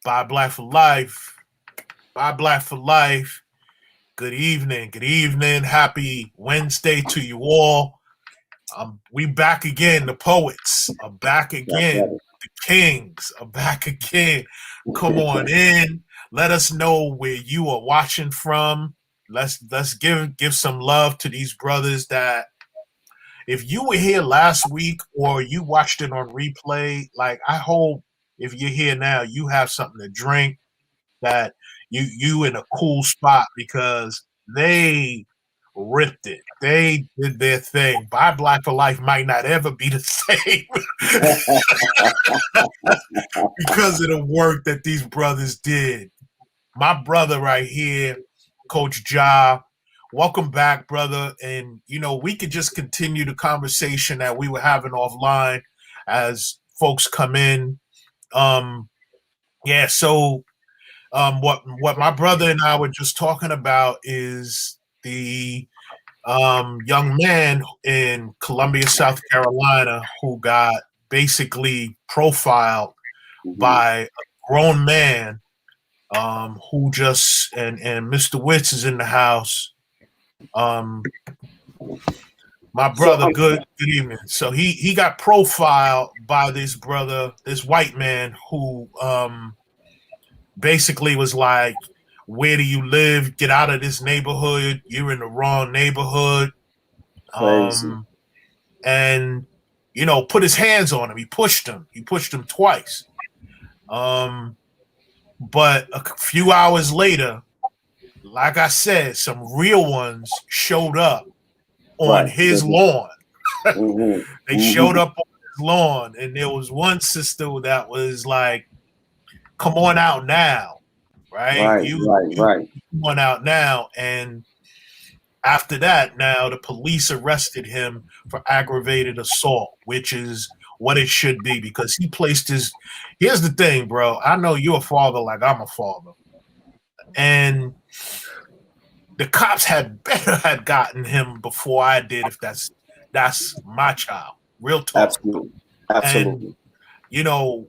Buy Black for Life. Buy Black for Life. Good evening. Good evening. Happy Wednesday to you all. We back again. The poets are back again. The kings are back again. Come on in. Let us know where you are watching from. Let's give some love to these brothers that if you were here last week or you watched it on replay, like I hope if you're here now, you have something to drink, that you in a cool spot because they ripped it. They did their thing. Buy Black for Life might not ever be the same because of the work that these brothers did. My brother right here, Coach Ja, welcome back, brother. And we could just continue the conversation that we were having offline as folks come in. What my brother and I were just talking about is the young man in Columbia, South Carolina, who got basically profiled by a grown man who just and Mr. Witz is in the house. My brother, good evening. So he got profiled by this brother, this white man who basically was like, where do you live? Get out of this neighborhood. You're in the wrong neighborhood. And put his hands on him. He pushed him. He pushed him twice. But a few hours later, like I said, some real ones showed up on his lawn. They showed up on his lawn, and there was one sister that was like, come on out now, right? Come on out now. And after that, now the police arrested him for aggravated assault, which is what it should be, because he placed his. Here's the thing, bro. I know you're a father like I'm a father, and the cops had better had gotten him before I did. If that's my child, real talk. Absolutely. And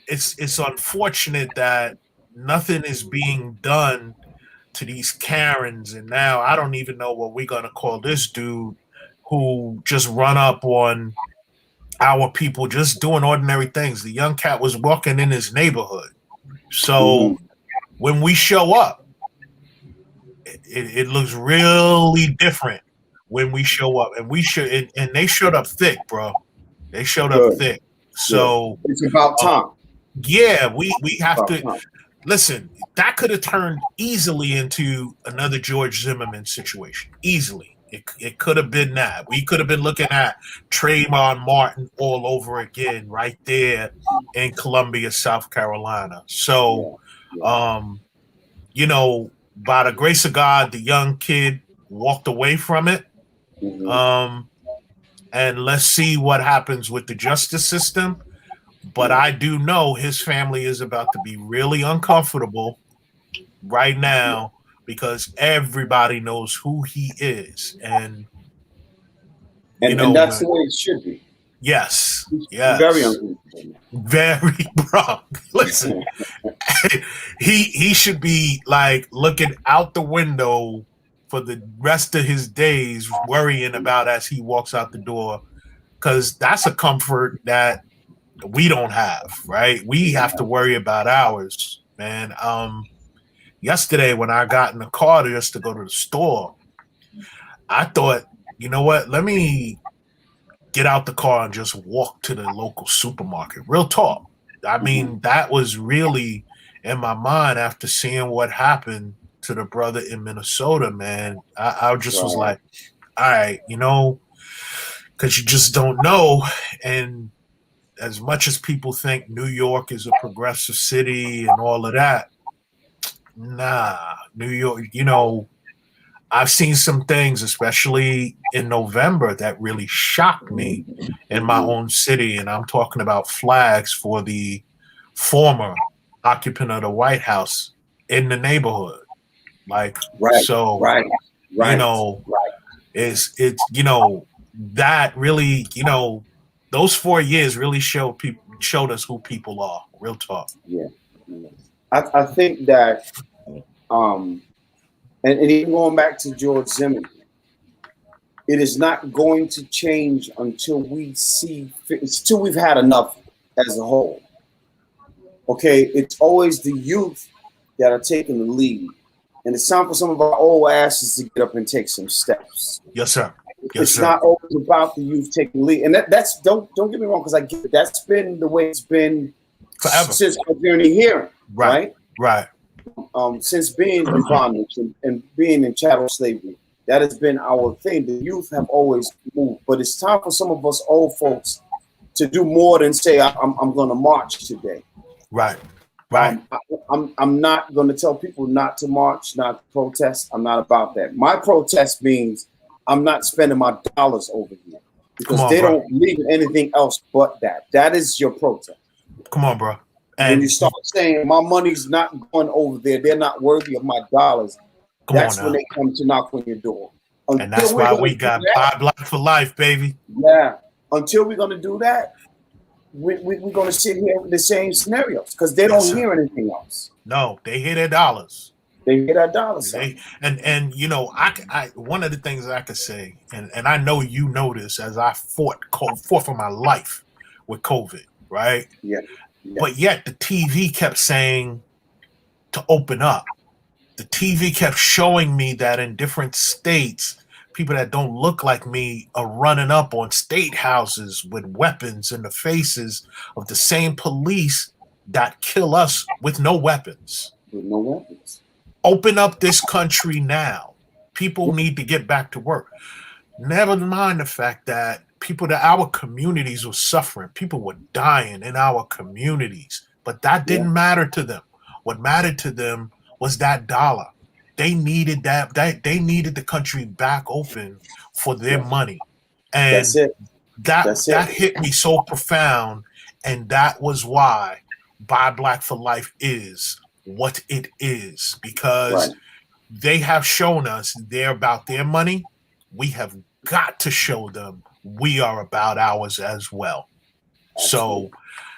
it's unfortunate that nothing is being done to these Karens, and now I don't even know what we're gonna call this dude who just run up on our people just doing ordinary things. The young cat was walking in his neighborhood. So when we show up, it looks really different when we show up. And they showed up thick, bro. They showed up thick. So it's about time. Yeah, we have to listen. That could have turned easily into another George Zimmerman situation. Easily. It could have been that. We could have been looking at Trayvon Martin all over again right there in Columbia, South Carolina. So, by the grace of God, the young kid walked away from it. And let's see what happens with the justice system. But I do know his family is about to be really uncomfortable right now because everybody knows who he is. And that's the way it should be. Yes. Very uncomfortable. Very, bro. Listen, he should be like looking out the window for the rest of his days, worrying about as he walks out the door, because that's a comfort that we don't have, right? We have to worry about ours, man. Yesterday when I got in the car just to go to the store, I thought, you know what? Let me get out the car and just walk to the local supermarket. Real talk. I mean, that was really in my mind after seeing what happened to the brother in Minnesota, man. I just was like, all right, because you just don't know. And as much as people think New York is a progressive city and all of that, nah, New York, I've seen some things, especially in November, that really shocked me in my own city. And I'm talking about flags for the former occupant of the White House in the neighborhood. That really, those 4 years really showed us who people are. Real talk. Yeah. I think that, and even going back to George Zimmerman, it is not going to change until until we've had enough as a whole. Okay, it's always the youth that are taking the lead, and it's time for some of our old asses to get up and take some steps. Yes, sir. Yes, It's sir. not always about the youth taking the lead, and that's don't get me wrong, because I get it. That's been the way it's been Forever. since our journey here, Right. Right. Since being in bondage and being in chattel slavery. That has been our thing. The youth have always moved, but it's time for some of us old folks to do more than say, I'm going to march today. Right. Right. I'm not going to tell people not to march, not to protest. I'm not about that. My protest means I'm not spending my dollars over here because they don't believe in anything else but that. That is your protest. Come on, bro. And when you start saying my money's not going over there, they're not worthy of my dollars. That's when they come to knock on your door. And that's why we got Buy Black for life, baby. Yeah. Until we're going to do that, we're going to sit here with the same scenarios because they don't hear anything else. No, they hear their dollars. They hear that dollars. And you know, I one of the things I could say, and I know you know this, as I fought for my life with COVID, right? Yeah. But yet the TV kept saying to open up. The TV kept showing me that in different states, people that don't look like me are running up on state houses with weapons in the faces of the same police that kill us with no weapons. With no weapons. Open up this country now. People need to get back to work. Never mind the fact that our communities were suffering. People were dying in our communities, but that didn't matter to them. What mattered to them was that dollar. They needed that. They needed the country back open for their money, and that's it. That hit me so profound, and that was why Buy Black for Life is what it is, because they have shown us they're about their money. We have got to show them we are about ours as well. So,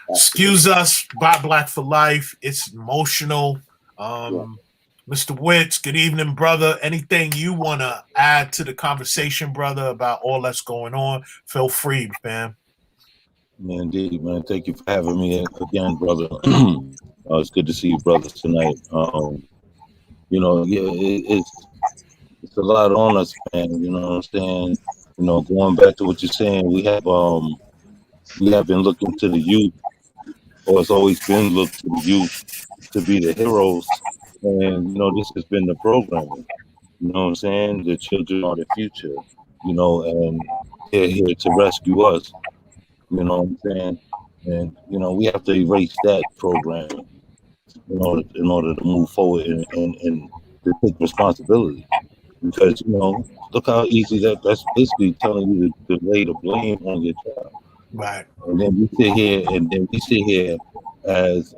excuse us, Buy Black for Life. It's emotional. Mr. Witz, good evening, brother. Anything you want to add to the conversation, brother, about all that's going on? Feel free, fam. Man, indeed, man. Thank you for having me again, brother. It's good to see you, brothers, tonight. You know, it's a lot on us, man. You know what I'm saying? You know, going back to what you're saying, we have been looking to the youth, or it's always been looked to the youth to be the heroes. And, you know, this has been the programming. You know what I'm saying? The children are the future, you know, and they're here to rescue us. You know what I'm saying? And, you know, we have to erase that programming in order to move forward and to take responsibility. Because, you know, look how easy that's basically telling you to lay the blame on your child. Right. And then we sit here as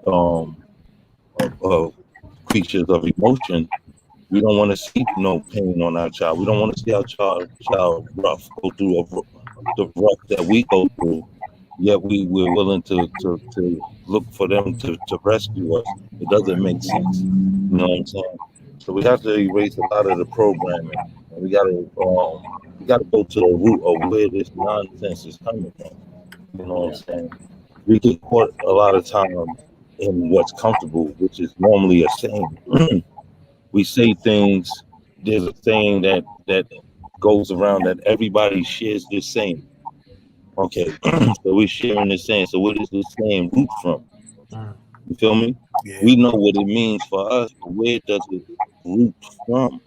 creatures of emotion. We don't want to see no pain on our child. We don't want to see our child rough go through the rough that we go through. Yet we're willing to look for them to rescue us. It doesn't make sense. You know what I'm saying? So we have to erase a lot of the programming. And we gotta go to the root of where this nonsense is coming from. You know what I'm saying? We get caught a lot of time in what's comfortable, which is normally a saying. We say things. There's a saying that goes around that everybody shares this saying. Okay, so we're sharing the saying. So where does this saying root from? You feel me? Yeah. We know what it means for us, but where does it root from?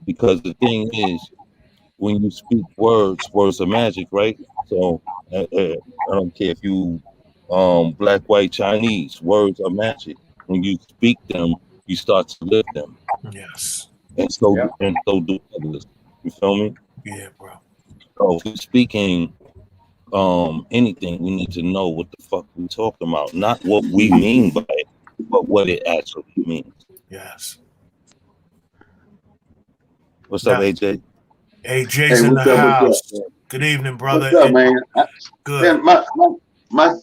Because the thing is, when you speak words are magic, right? So I don't care if you black, white, Chinese, words are magic. When you speak them, you start to live them. Yes. And so do others. You feel me? Yeah, bro. So if we're speaking anything, we need to know what the fuck we're talking about. Not what we mean by it, but what it actually means. Yes. What's up, AJ? AJ's in the house. Good evening, brother. What's up, man? Good. Man, my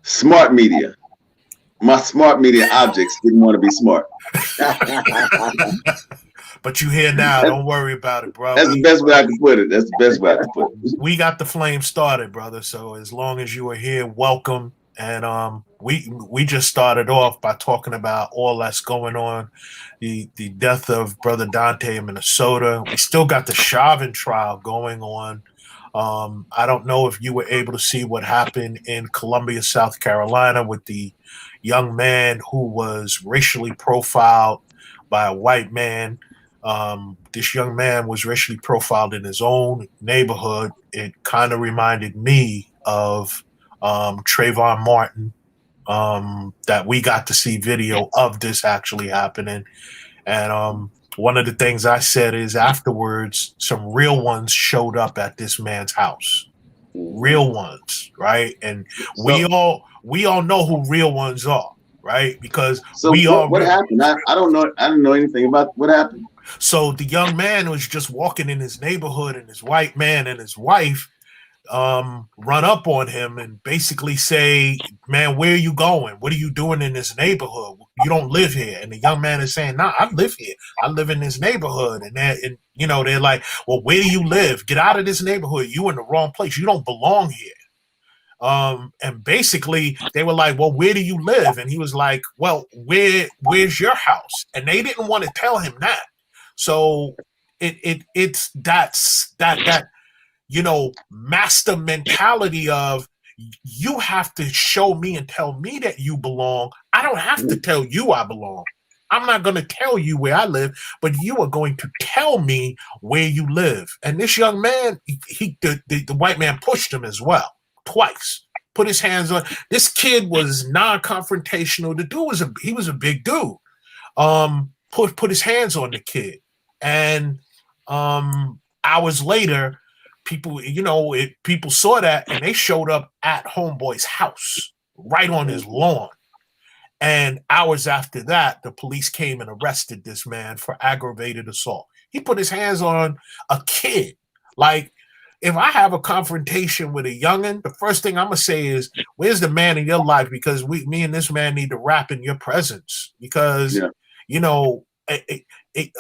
smart media. My smart media objects didn't want to be smart. But you here now. Don't worry about it, bro. That's the best way I can put it. That's the best way I can put it. We got the flame started, brother. So as long as you are here, welcome. And we just started off by talking about all that's going on, the death of Brother Dante in Minnesota. We still got the Chauvin trial going on. I don't know if you were able to see what happened in Columbia, South Carolina, with the young man who was racially profiled by a white man. This young man was racially profiled in his own neighborhood. It kind of reminded me of Trayvon Martin, that we got to see video of this actually happening. And one of the things I said is afterwards, some real ones showed up at this man's house. Real ones, right? And we all know who real ones are, right? Because what happened? I don't know. I didn't know anything about what happened. So the young man was just walking in his neighborhood, and his white man and his wife run up on him and basically say, "Man, where are you going? What are you doing in this neighborhood? You don't live here." And the young man is saying, "Nah, I live here. I live in this neighborhood." And they're like, "Well, where do you live? Get out of this neighborhood. You in the wrong place. You don't belong here." And basically they were like, "Well, where do you live?" And he was like, "Well, where's your house?" And they didn't want to tell him that. So it's that master mentality of, you have to show me and tell me that you belong. I don't have to tell you I belong. I'm not going to tell you where I live, but you are going to tell me where you live. And this young man, the white man pushed him as well, twice. Put his hands on. This kid was non-confrontational. The dude was a big dude. Put his hands on the kid. And hours later, people saw that, and they showed up at homeboy's house, right on his lawn. And hours after that, the police came and arrested this man for aggravated assault. He put his hands on a kid. Like, if I have a confrontation with a youngin', the first thing I'm gonna say is, "Where's the man in your life?" Because me and this man need to rap in your presence. Because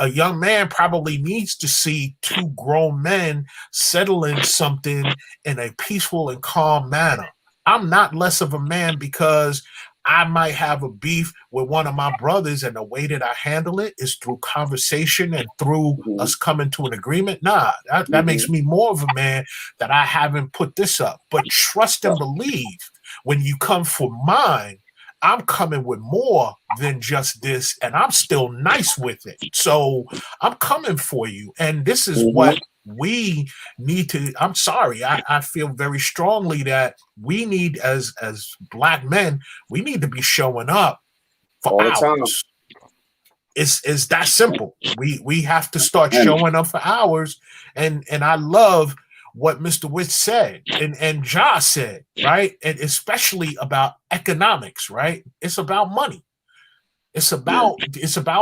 a young man probably needs to see two grown men settling something in a peaceful and calm manner. I'm not less of a man because I might have a beef with one of my brothers, and the way that I handle it is through conversation and through us coming to an agreement. Nah, that makes me more of a man that I haven't put this up. But trust and believe, when you come for mine, I'm coming with more than just this, and I'm still nice with it. So I'm coming for you. And this is what we need to, I'm sorry, I feel very strongly that we need, as Black men, we need to be showing up for all hours. the time. It's that simple. We have to start showing up for hours. And I love what Mr. Witz said and Ja said, right? And especially about economics, right? It's about money. It's about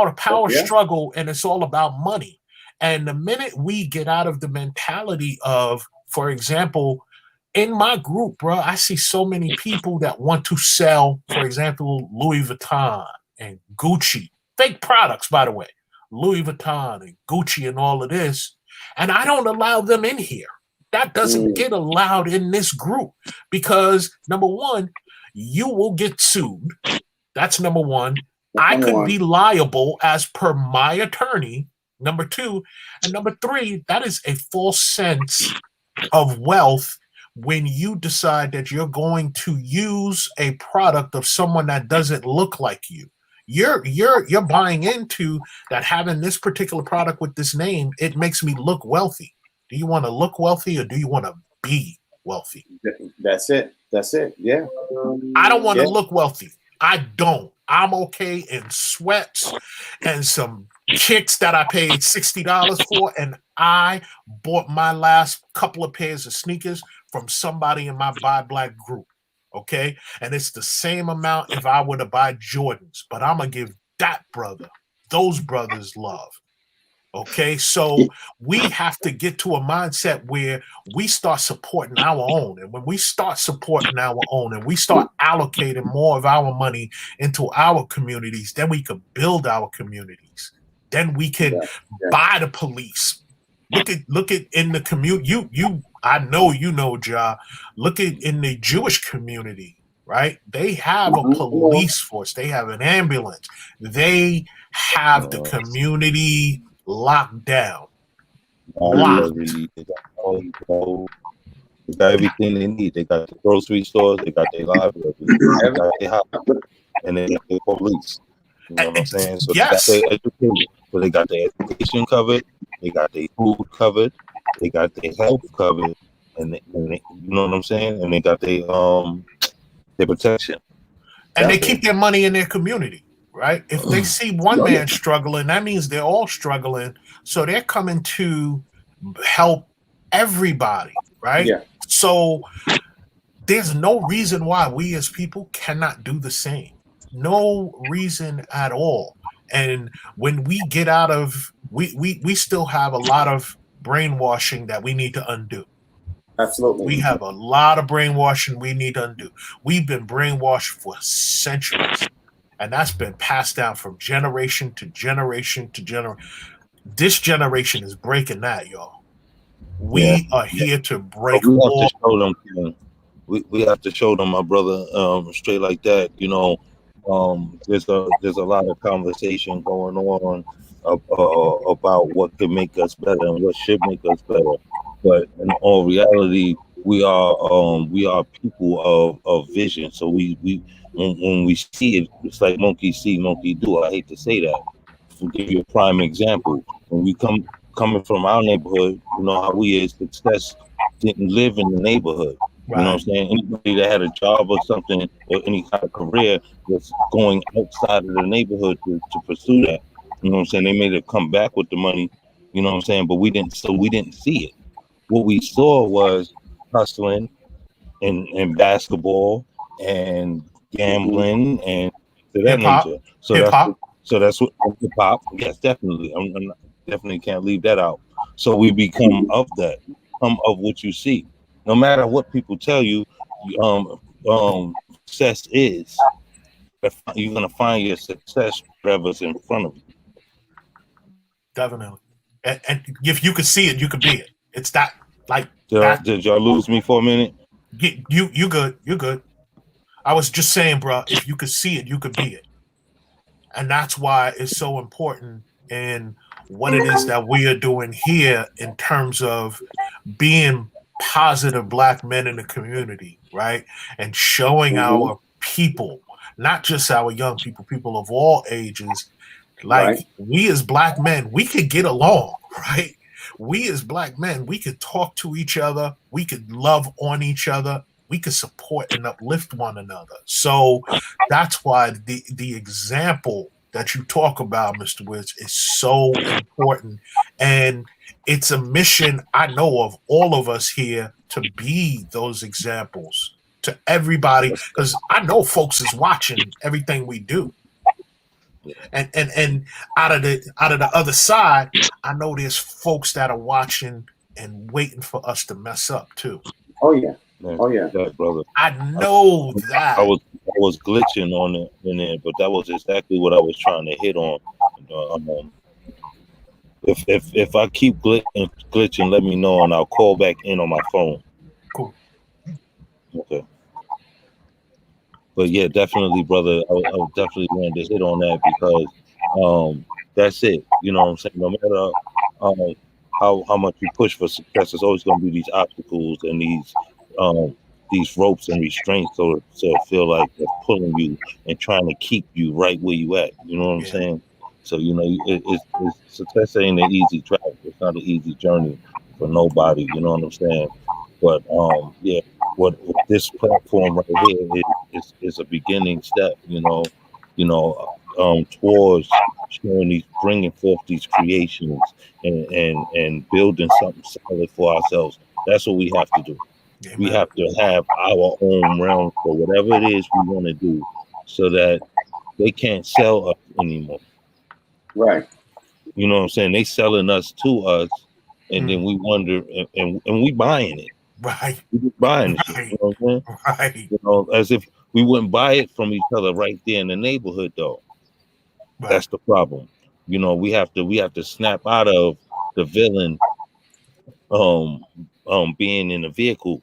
a power struggle, and it's all about money. And the minute we get out of the mentality of, for example, in my group, bro, I see so many people that want to sell, for example, Louis Vuitton and Gucci, fake products, by the way, Louis Vuitton and Gucci and all of this, and I don't allow them in here. That doesn't get allowed in this group because, number one, you will get sued. That's number one. I could be liable as per my attorney, number two. And number three, that is a false sense of wealth when you decide that you're going to use a product of someone that doesn't look like you. You're buying into that, having this particular product with this name, it makes me look wealthy. Do you want to look wealthy or do you want to be wealthy? That's it. Yeah. I don't want to look wealthy. I don't. I'm okay in sweats and some kicks that I paid $60 for, and I bought my last couple of pairs of sneakers from somebody in my Buy Black group, okay? And it's the same amount if I were to buy Jordans, but I'm going to give those brothers love. Okay, so we have to get to a mindset where we start supporting our own. And when we start supporting our own and we start allocating more of our money into our communities, then we can build our communities. Then we can buy the police. Look at in the community. I know you know, Ja. Look at in the Jewish community, right? They have a police force. They have an ambulance. They have the community locked down. Locked. They got everything they need. They got the grocery stores. They got their library. They got their house, and they got their police. You know what I'm saying? So yes. they got their education. So they got their education covered. They got their food covered. They got their health covered, and they, you know what I'm saying? And they got their protection. And they keep their money in their community, right? If they see one man struggling, that means they're all struggling. So they're coming to help everybody, right? Yeah. So there's no reason why we as people cannot do the same. No reason at all. And when we get out of, we still have a lot of brainwashing that we need to undo. Absolutely. We have a lot of brainwashing we need to undo. We've been brainwashed for centuries, and that's been passed down from generation to generation to generation. This generation is breaking that, y'all. We are here to break all. We have to show them, my brother, straight like that. You know, there's a lot of conversation going on about what can make us better and what should make us better. But in all reality, we are people of vision. So we when we see it, it's like monkey see, monkey do. I hate to say that. To give you a prime example, when we coming from our neighborhood, you know how we is. Success didn't live in the neighborhood. Right. You know what I'm saying? Anybody that had a job or something or any kind of career was going outside of the neighborhood to pursue that. You know what I'm saying? They made it come back with the money. You know what I'm saying? But we didn't see it. What we saw was hustling and basketball and gambling and to that nature. So that's what hip hop. Yes, definitely. I'm definitely can't leave that out. So we become of that, of what you see. No matter what people tell you, success is. You're gonna find your success whatever's in front of you. Definitely. And if you could see it, you could be it. It's that like. Did y'all lose me for a minute? You good? You're good. I was just saying, bro. If you could see it, you could be it. And that's why it's so important in what it is that we are doing here in terms of being positive Black men in the community, right? And showing our people, not just our young people, people of all ages, like we as Black men, we could get along, right? We as Black men, we could talk to each other, we could love on each other, we could support and uplift one another. So that's why the example that you talk about, Mr. Witz, is so important. And it's a mission I know of all of us here to be those examples to everybody, because I know folks is watching everything we do. And out of the other side, I know there's folks that are watching and waiting for us to mess up too. Oh yeah. Man, oh yeah, that, brother. I know that. I was glitching on it in there, but that was exactly what I was trying to hit on. If I keep glitching, let me know and I'll call back in on my phone. Cool. Okay. But yeah, definitely, brother. I definitely wanted to hit on that because that's it. You know what I'm saying? No matter how much you push for success, there's always going to be these obstacles and these ropes and restraints, so feel like they're pulling you and trying to keep you right where you at. You know what I'm saying? So you know, it's success ain't an easy track. It's not an easy journey for nobody. You know what I'm saying? But yeah, what this platform right here is a beginning step. You know, towards showing bringing forth these creations and building something solid for ourselves. That's what we have to do. Amen. We have to have our own realm for whatever it is we want to do, so that they can't sell us anymore. Right. You know what I'm saying? They selling us to us, and then we wonder, and we buying it. Right. We just buying the shit. Right. You know what I'm saying? Right. You know, as if we wouldn't buy it from each other right there in the neighborhood, though. Right. That's the problem. You know, we have to snap out of the villain being in a vehicle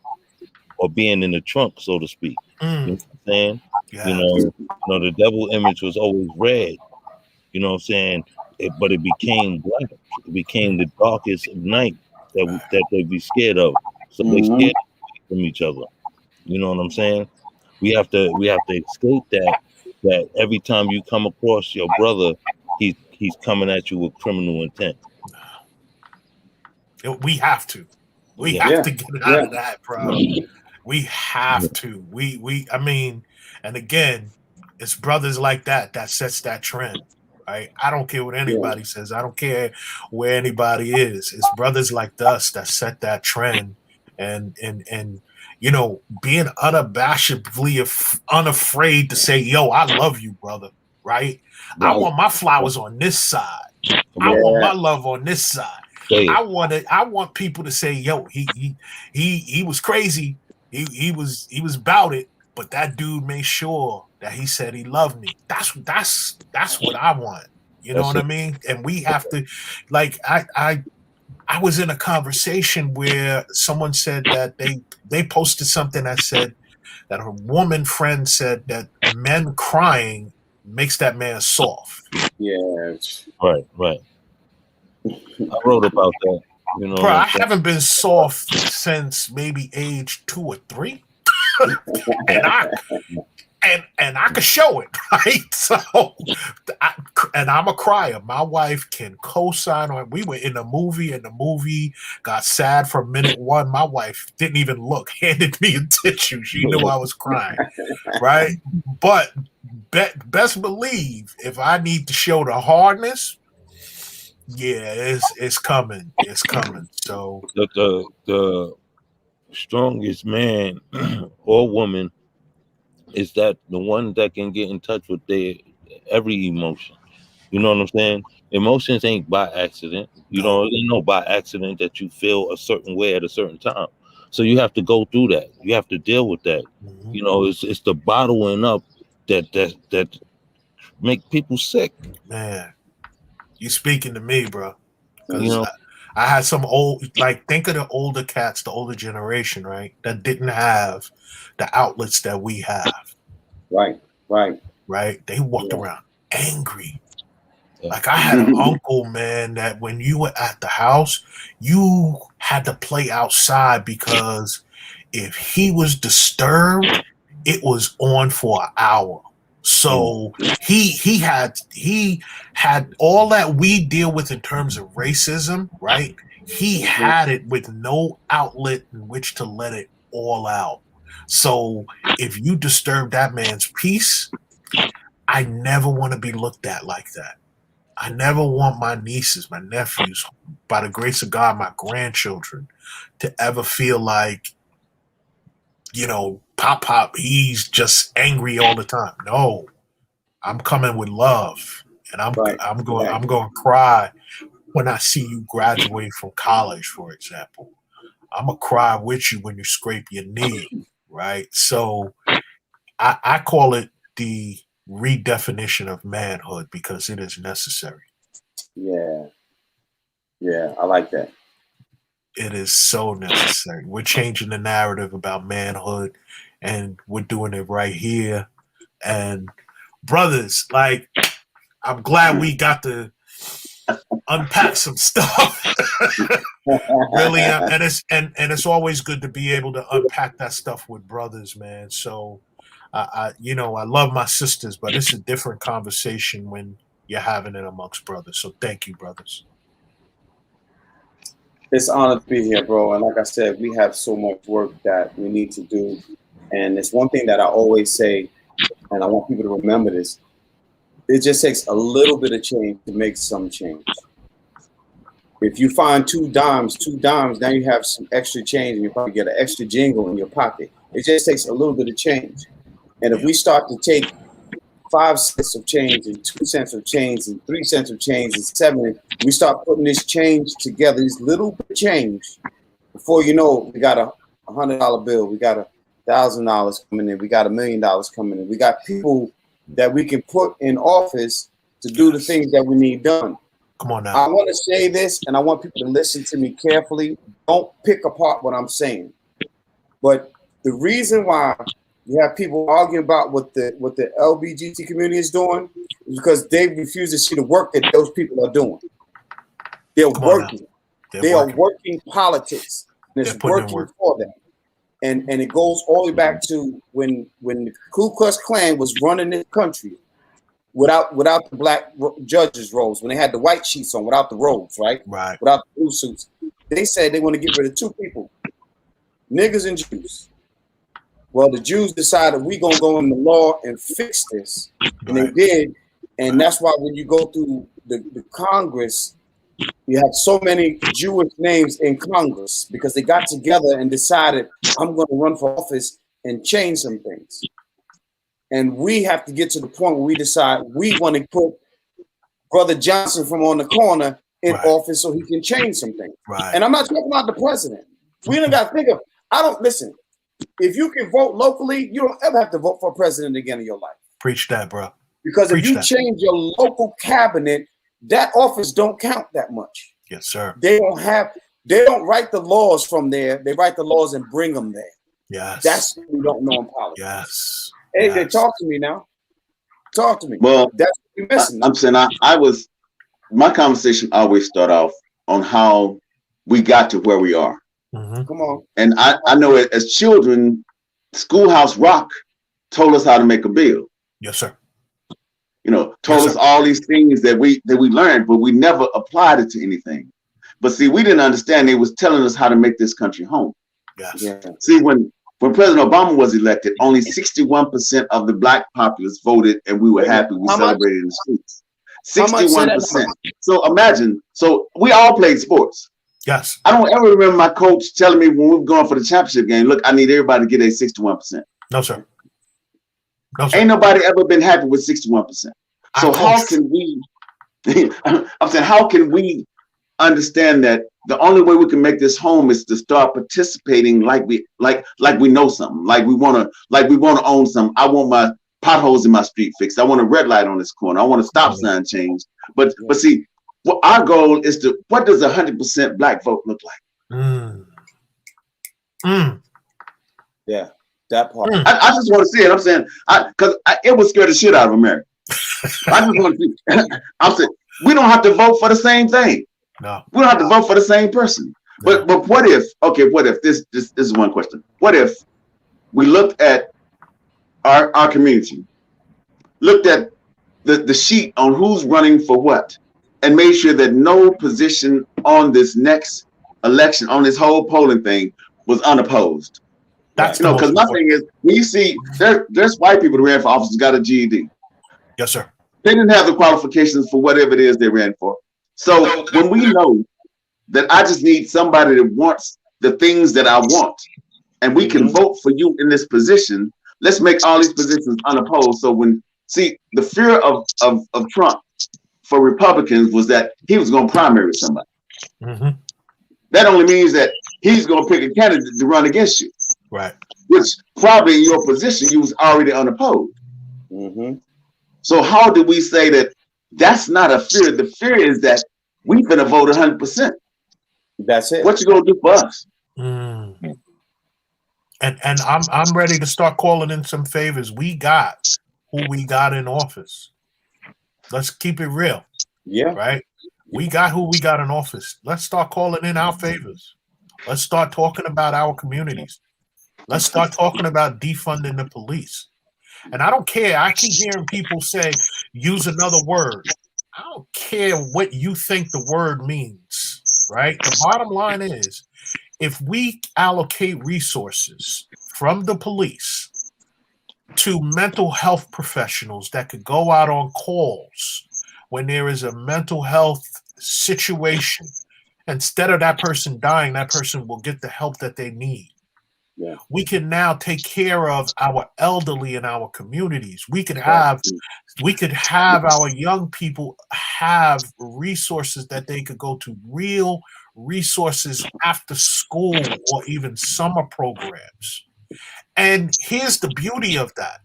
or being in the trunk, so to speak. You know what I'm saying? Yeah. You know, the devil image was always red. You know what I'm saying? But it became black. It became the darkest of night that they'd be scared of. So they scared from each other. You know what I'm saying? We have to escape that every time you come across your brother, he's coming at you with criminal intent. We have to. We have to get out of that, bro. We have to. I mean, and again, it's brothers like that sets that trend. Right? I don't care what anybody says. I don't care where anybody is. It's brothers like us that set that trend, and you know, being unabashedly unafraid to say, "Yo, I love you, brother." Right? I want my flowers on this side. I want my love on this side. I want people to say, "Yo, he was crazy. He was about it." But that dude made sure that he said he loved me. That's what I want. You know what I mean? And we have to, like, I was in a conversation where someone said that they posted something that said that a woman friend said that men crying makes that man soft. Yeah. Right. I wrote about that. You know, bro, I haven't been soft since maybe age 2 or 3. and I could show it, right? So, and I'm a crier. My wife can co-sign on. We were in a movie, and the movie got sad from minute 1. My wife didn't even look, handed me a tissue. She knew I was crying, right? But best believe if I need to show the hardness, yeah, it's coming. It's coming. So the strongest man or woman is that the one that can get in touch with their every emotion. You know what I'm saying? Emotions ain't by accident. You know, there's no by accident that you feel a certain way at a certain time. So you have to go through that. You have to deal with that. You know, it's the bottling up that make people sick. Man, you speaking to me, bro. You Because know, I had some old, like, think of the older cats, the older generation, right? That didn't have the outlets that we have. Right. They walked around angry. Like, I had an uncle, man, that when you were at the house, you had to play outside because if he was disturbed, it was on for an hour. So he had all that we deal with in terms of racism, right? He had it with no outlet in which to let it all out. So if you disturb that man's peace, I never want to be looked at like that. I never want my nieces, my nephews, by the grace of God, my grandchildren, to ever feel like, you know, Pop, he's just angry all the time. No, I'm coming with love, and I'm going to cry when I see you graduate from college, for example. I'm gonna cry with you when you scrape your knee, right? So I call it the redefinition of manhood because it is necessary. Yeah, I like that. It is so necessary. We're changing the narrative about manhood, and we're doing it right here. And brothers, like, I'm glad we got to unpack some stuff. Really, and it's always good to be able to unpack that stuff with brothers, man. So, I love my sisters, but it's a different conversation when you're having it amongst brothers. So, thank you, brothers. It's an honor to be here, bro. And like I said, we have so much work that we need to do. And it's one thing that I always say, and I want people to remember this. It just takes a little bit of change to make some change. If you find two dimes, now you have some extra change, and you probably get an extra jingle in your pocket. It just takes a little bit of change. And if we start to take 5 cents of change and 2 cents of change and 3 cents of change and 7. We start putting this change together, these little bit of change. Before you know it, we got a $100 bill, we got $1,000 coming in, we got $1 million coming in. We got people that we can put in office to do the things that we need done. Come on now. I want to say this, and I want people to listen to me carefully. Don't pick apart what I'm saying. But the reason why you have people arguing about what the LBGT community is doing is because they refuse to see the work that those people are doing. They're working. They are working politics. And it's working for them. And it goes all the way back to when the Ku Klux Klan was running this country without the black judges' robes, when they had the white sheets on, without the robes, right? Right. Without the blue suits. They said they want to get rid of 2 people, niggers and Jews. Well, the Jews decided we're going to go in the law and fix this. And they did. And that's why when you go through the Congress, you have so many Jewish names in Congress because they got together and decided, I'm going to run for office and change some things. And we have to get to the point where we decide we want to put Brother Johnson from on the corner in office so he can change some things. Right. And I'm not talking about the president. We don't got to think of, listen, if you can vote locally, you don't ever have to vote for a president again in your life. Preach that, bro. Because if you change your local cabinet, that office don't count that much. Yes, sir. They don't write the laws from there. They write the laws and bring them there. Yes. That's what we don't know in politics. Yes. Hey, they talk to me now. Talk to me. Well, that's what we're missing. I'm saying my conversation always start off on how we got to where we are. Mm-hmm. Come on. And I know it as children, Schoolhouse Rock told us how to make a bill. Yes, sir. Told us all these things that we learned, but we never applied it to anything. But see, we didn't understand they was telling us how to make this country home. Yes. Yeah. See, when President Obama was elected, only 61% of the black populace voted, and we were happy. We celebrated in the streets. 61%. So imagine. So we all played sports. Yes. I don't ever remember my coach telling me when we were going for the championship game, look, I need everybody to get a 61%. No, sir. No, sir. Ain't nobody ever been happy with 61%. So how can we, I'm saying, how can we understand that the only way we can make this home is to start participating like we know something, like we want to own something. I want my potholes in my street fixed. I want a red light on this corner. I want a stop sign changed. But see, our goal is to, what does 100% black vote look like? Yeah, that part. I just want to see it. I'm saying, because it would scare the shit out of America. I just want to see. I'm saying, we don't have to vote for the same thing. No. We don't have to vote for the same person. No. But what if, what if, this is one question. What if we looked at our community, looked at the sheet on who's running for what, and made sure that no position on this next election, on this whole polling thing, was unopposed? That's because my thing is, when you see there's white people who ran for office got a GED. Yes, sir. They didn't have the qualifications for whatever it is they ran for. So when we know that I just need somebody that wants the things that I want, and we can vote for you in this position, let's make all these positions unopposed. So the fear of Trump for Republicans was that he was going to primary somebody. Mm-hmm. That only means that he's going to pick a candidate to run against you. Right. Which probably in your position, you was already unopposed. Mm-hmm. So how do we say that that's not a fear? The fear is that we're going to vote 100%. That's it. What you going to do for us? And I'm ready to start calling in some favors. We got who we got in office. Let's keep it real. Yeah. Right. We got who we got in office. Let's start calling in our favors. Let's start talking about our communities. Let's start talking about defunding the police. And I don't care. I keep hearing people say, use another word. I don't care what you think the word means, right? The bottom line is, if we allocate resources from the police to mental health professionals that could go out on calls when there is a mental health situation, instead of that person dying, that person will get the help that they need. Yeah. We can now take care of our elderly in our communities. We could have our young people have resources that they could go to, real resources after school or even summer programs. And here's the beauty of that.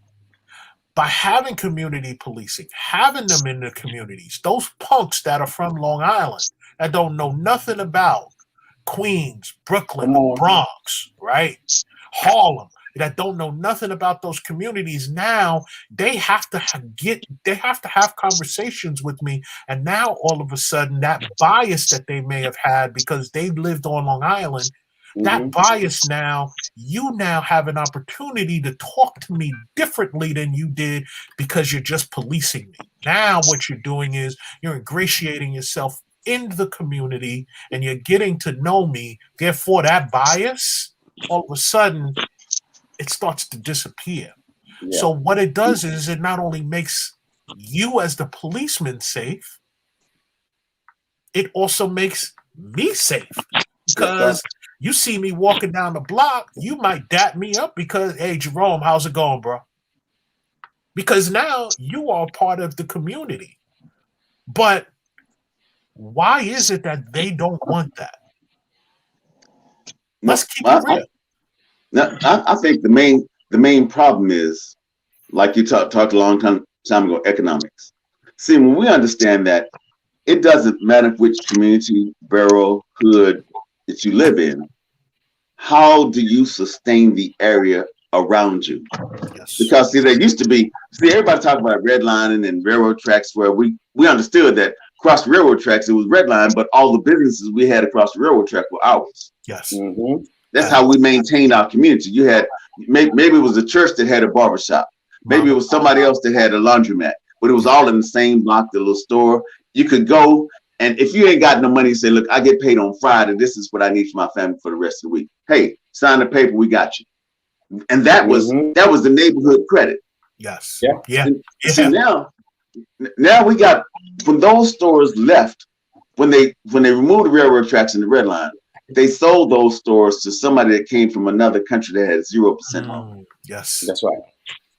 By having community policing, having them in the communities, those punks that are from Long Island that don't know nothing about Queens, Brooklyn, the Bronx, right? Harlem, that don't know nothing about those communities, now they have to have conversations with me, and now all of a sudden that bias that they may have had because they lived on Long Island, that bias, now you now have an opportunity to talk to me differently than you did because you're just policing me. Now what you're doing is you're ingratiating yourself in the community and you're getting to know me. Therefore, that bias, all of a sudden, it starts to disappear. Yeah. So what it does is it not only makes you as the policeman safe, it also makes me safe. Because you see me walking down the block, you might dap me up because, hey, Jerome, how's it going, bro? Because now you are part of the community. But why is it that they don't want that? Let's keep it real. I think the main problem is, like you talked a long time ago, economics. See, when we understand that it doesn't matter which community, borough, hood that you live in, how do you sustain the area around you? Yes. Because see, there used to be, everybody talk about redlining and railroad tracks, where we understood that across the railroad tracks it was redline, but all the businesses we had across the railroad track were ours. Yes. That's how we maintained our community. You had maybe it was a church that had a barbershop, maybe it was somebody else that had a laundromat, but it was all in the same block, the little store. You could go, and if you ain't got no money, say, look, I get paid on Friday. This is what I need for my family for the rest of the week. Hey, sign the paper, we got you. And that was the neighborhood credit. Yes. Yeah. So now we got, when those stores left, when they removed the railroad tracks and the red line, they sold those stores to somebody that came from another country that had 0% home. Yes, that's right.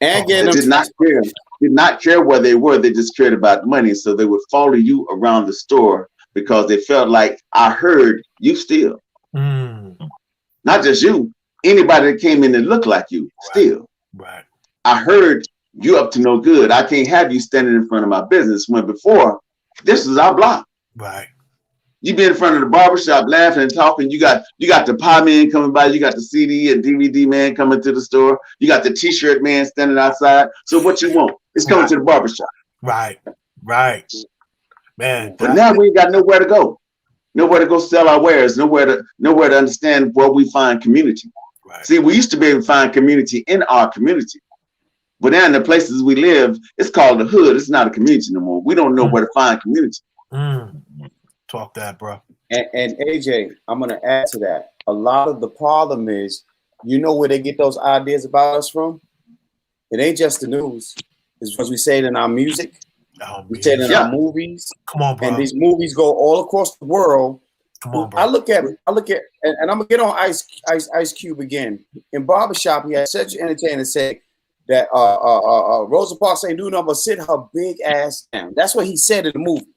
And they did not care where they were. They just cared about money. So they would follow you around the store because they felt like, I heard you steal. Not just you, anybody that came in that looked like you steal. Right. I heard you up to no good. I can't have you standing in front of my business, when before this is our block. Right. You be in front of the barbershop laughing and talking. You got the pie man coming by. You got the CD and DVD man coming to the store. You got the T-shirt man standing outside. So what you want? It's coming to the barbershop. Right. Man. But now we ain't got nowhere to go. Nowhere to go sell our wares. Nowhere to understand where we find community. Right. See, we used to be able to find community in our community. But now in the places we live, it's called the hood. It's not a community no more. We don't know where to find community. Talk that, bro. And AJ, I'm going to add to that. A lot of the problem is, you know where they get those ideas about us from? It ain't just the news. It's because we say it in our music. We say it in our movies. Come on, bro. And these movies go all across the world. Come on, bro. I look at, and I'm going to get on Ice Cube again. In Barbershop, he had such an entertainer say that Rosa Parks ain't doing nothing but sit her big ass down. That's what he said in the movie.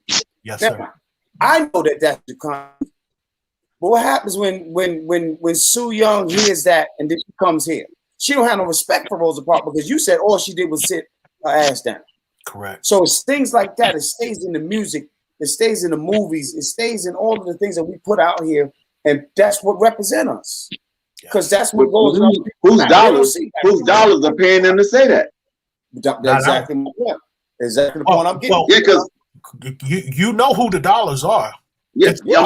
Yes, sir. I know that that's the crime. But what happens when Sue Young hears that and then she comes here? She don't have no respect for Rosa Parks because you said all she did was sit her ass down. Correct. So it's things like that. It stays in the music. It stays in the movies. It stays in all of the things that we put out here, and that's what represent us. Because that's what goes on. Whose dollars are paying them to say that? That's exactly my point. Exactly the point I'm getting. Yeah, because you know who the dollars are. Yes, they're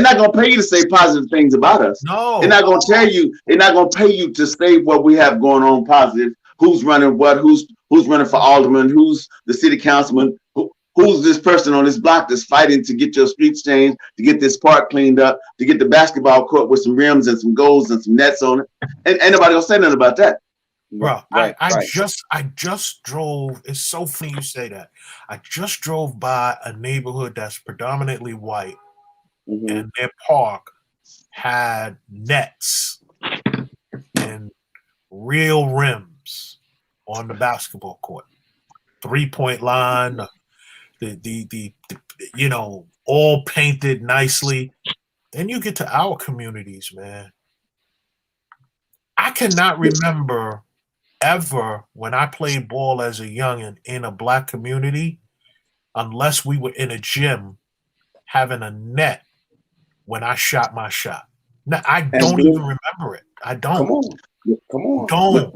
not gonna pay you to say positive things about us. No, they're not gonna tell you. They're not gonna pay you to say what we have going on positive. Who's running what? Who's running for alderman? Who's the city councilman? Who's this person on this block that's fighting to get your streets changed, to get this park cleaned up, to get the basketball court with some rims and some goals and some nets on it? And ain't nobody gonna say nothing about that. Bro, I just drove. It's so funny you say that. I just drove by a neighborhood that's predominantly white, and their park had nets and real rims on the basketball court, 3-point line, the you know, all painted nicely. Then you get to our communities, man. I cannot remember ever when I played ball as a youngin' in a black community, unless we were in a gym having a net when I shot my shot. Now, I don't even remember it. I don't. Come on. Don't.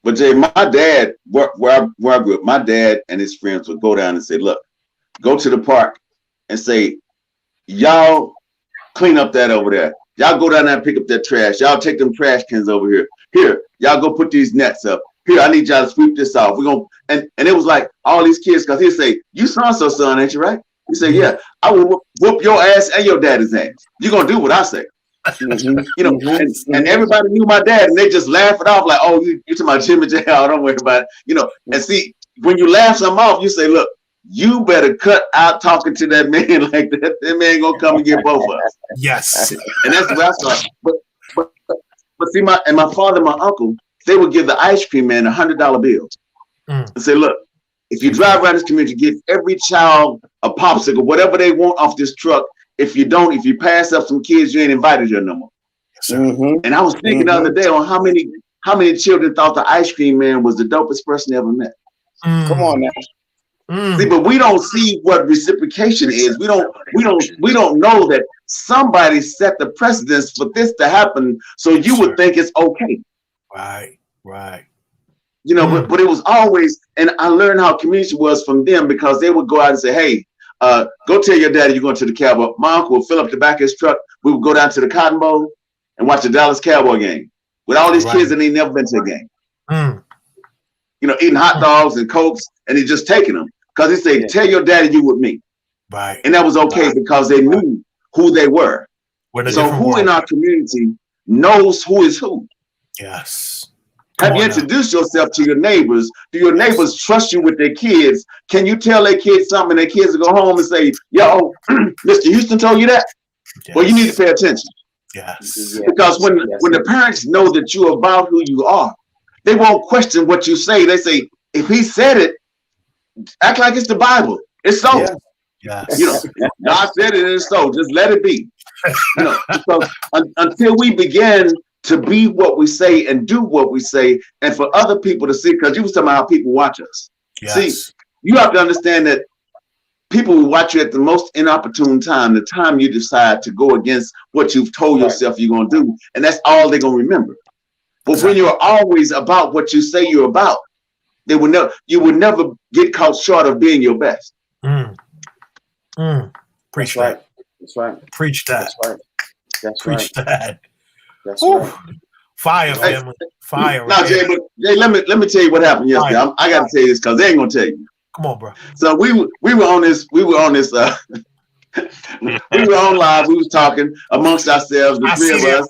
But Jay, my dad, where I grew up, my dad and his friends would go down and say, look, go to the park and say, y'all clean up that over there. Y'all go down there and pick up that trash. Y'all take them trash cans over here. Here, y'all go put these nets up. Here, I need y'all to sweep this off. We're gonna and it was like all these kids, because he'd say, you so-and-so son, ain't you, right? He said, yeah, I will whoop your ass and your daddy's ass. You're gonna do what I say. You know, and everybody knew my dad, and they just laugh it off like, oh, you talking about Jimmy J. Oh, don't worry about it. You know, and see, when you laugh something off, you say, look, you better cut out talking to that man like that. That man gonna come and get both of us. Yes. And that's where I started. But see, my father and my uncle, they would give the ice cream man $100 bill and say, look, if you drive around this community, give every child a popsicle, whatever they want off this truck. If you don't, if you pass up some kids, you ain't invited here no more. And I was thinking the other day on how many children thought the ice cream man was the dopest person they ever met. Come on now. See, but we don't see what reciprocation is. We don't know that somebody set the precedence for this to happen. So you would think it's okay. Right. You know, but it was always, and I learned how community was from them, because they would go out and say, hey, go tell your daddy you're going to the Cowboy. My uncle would fill up the back of his truck. We would go down to the Cotton Bowl and watch the Dallas Cowboy game with all these kids that ain't never been to a game. You know, eating hot dogs and Cokes, and he just taking them. Because he said, tell your daddy you with me. Right. And that was okay because they knew who they were. So who in our community knows who is who? Yes. Have you introduced yourself to your neighbors? Do your neighbors trust you with their kids? Can you tell their kids something and their kids will go home and say, yo, Mr. Houston told you that? Yes. Well, you need to pay attention. Yes. Because when the parents know that you're about who you are, they won't question what you say. They say, if he said it, act like it's the Bible. It's so. Yes. You know, God said it, and it's so. Just let it be. You know, because until we begin to be what we say and do what we say, and for other people to see, because you was talking about how people watch us. Yes. See, you have to understand that people will watch you at the most inopportune time, the time you decide to go against what you've told yourself you're going to do, and that's all they're going to remember. But when you're always about what you say you're about, you will never get caught short of being your best. Preach that. That's right. Preach that. That's Preach that. That's right. Fire, family. Fire. Now, Jay, let me tell you what happened yesterday. I got to tell you this because they ain't gonna tell you. Come on, bro. So we were on this. We were on live. We was talking amongst ourselves, the three of us,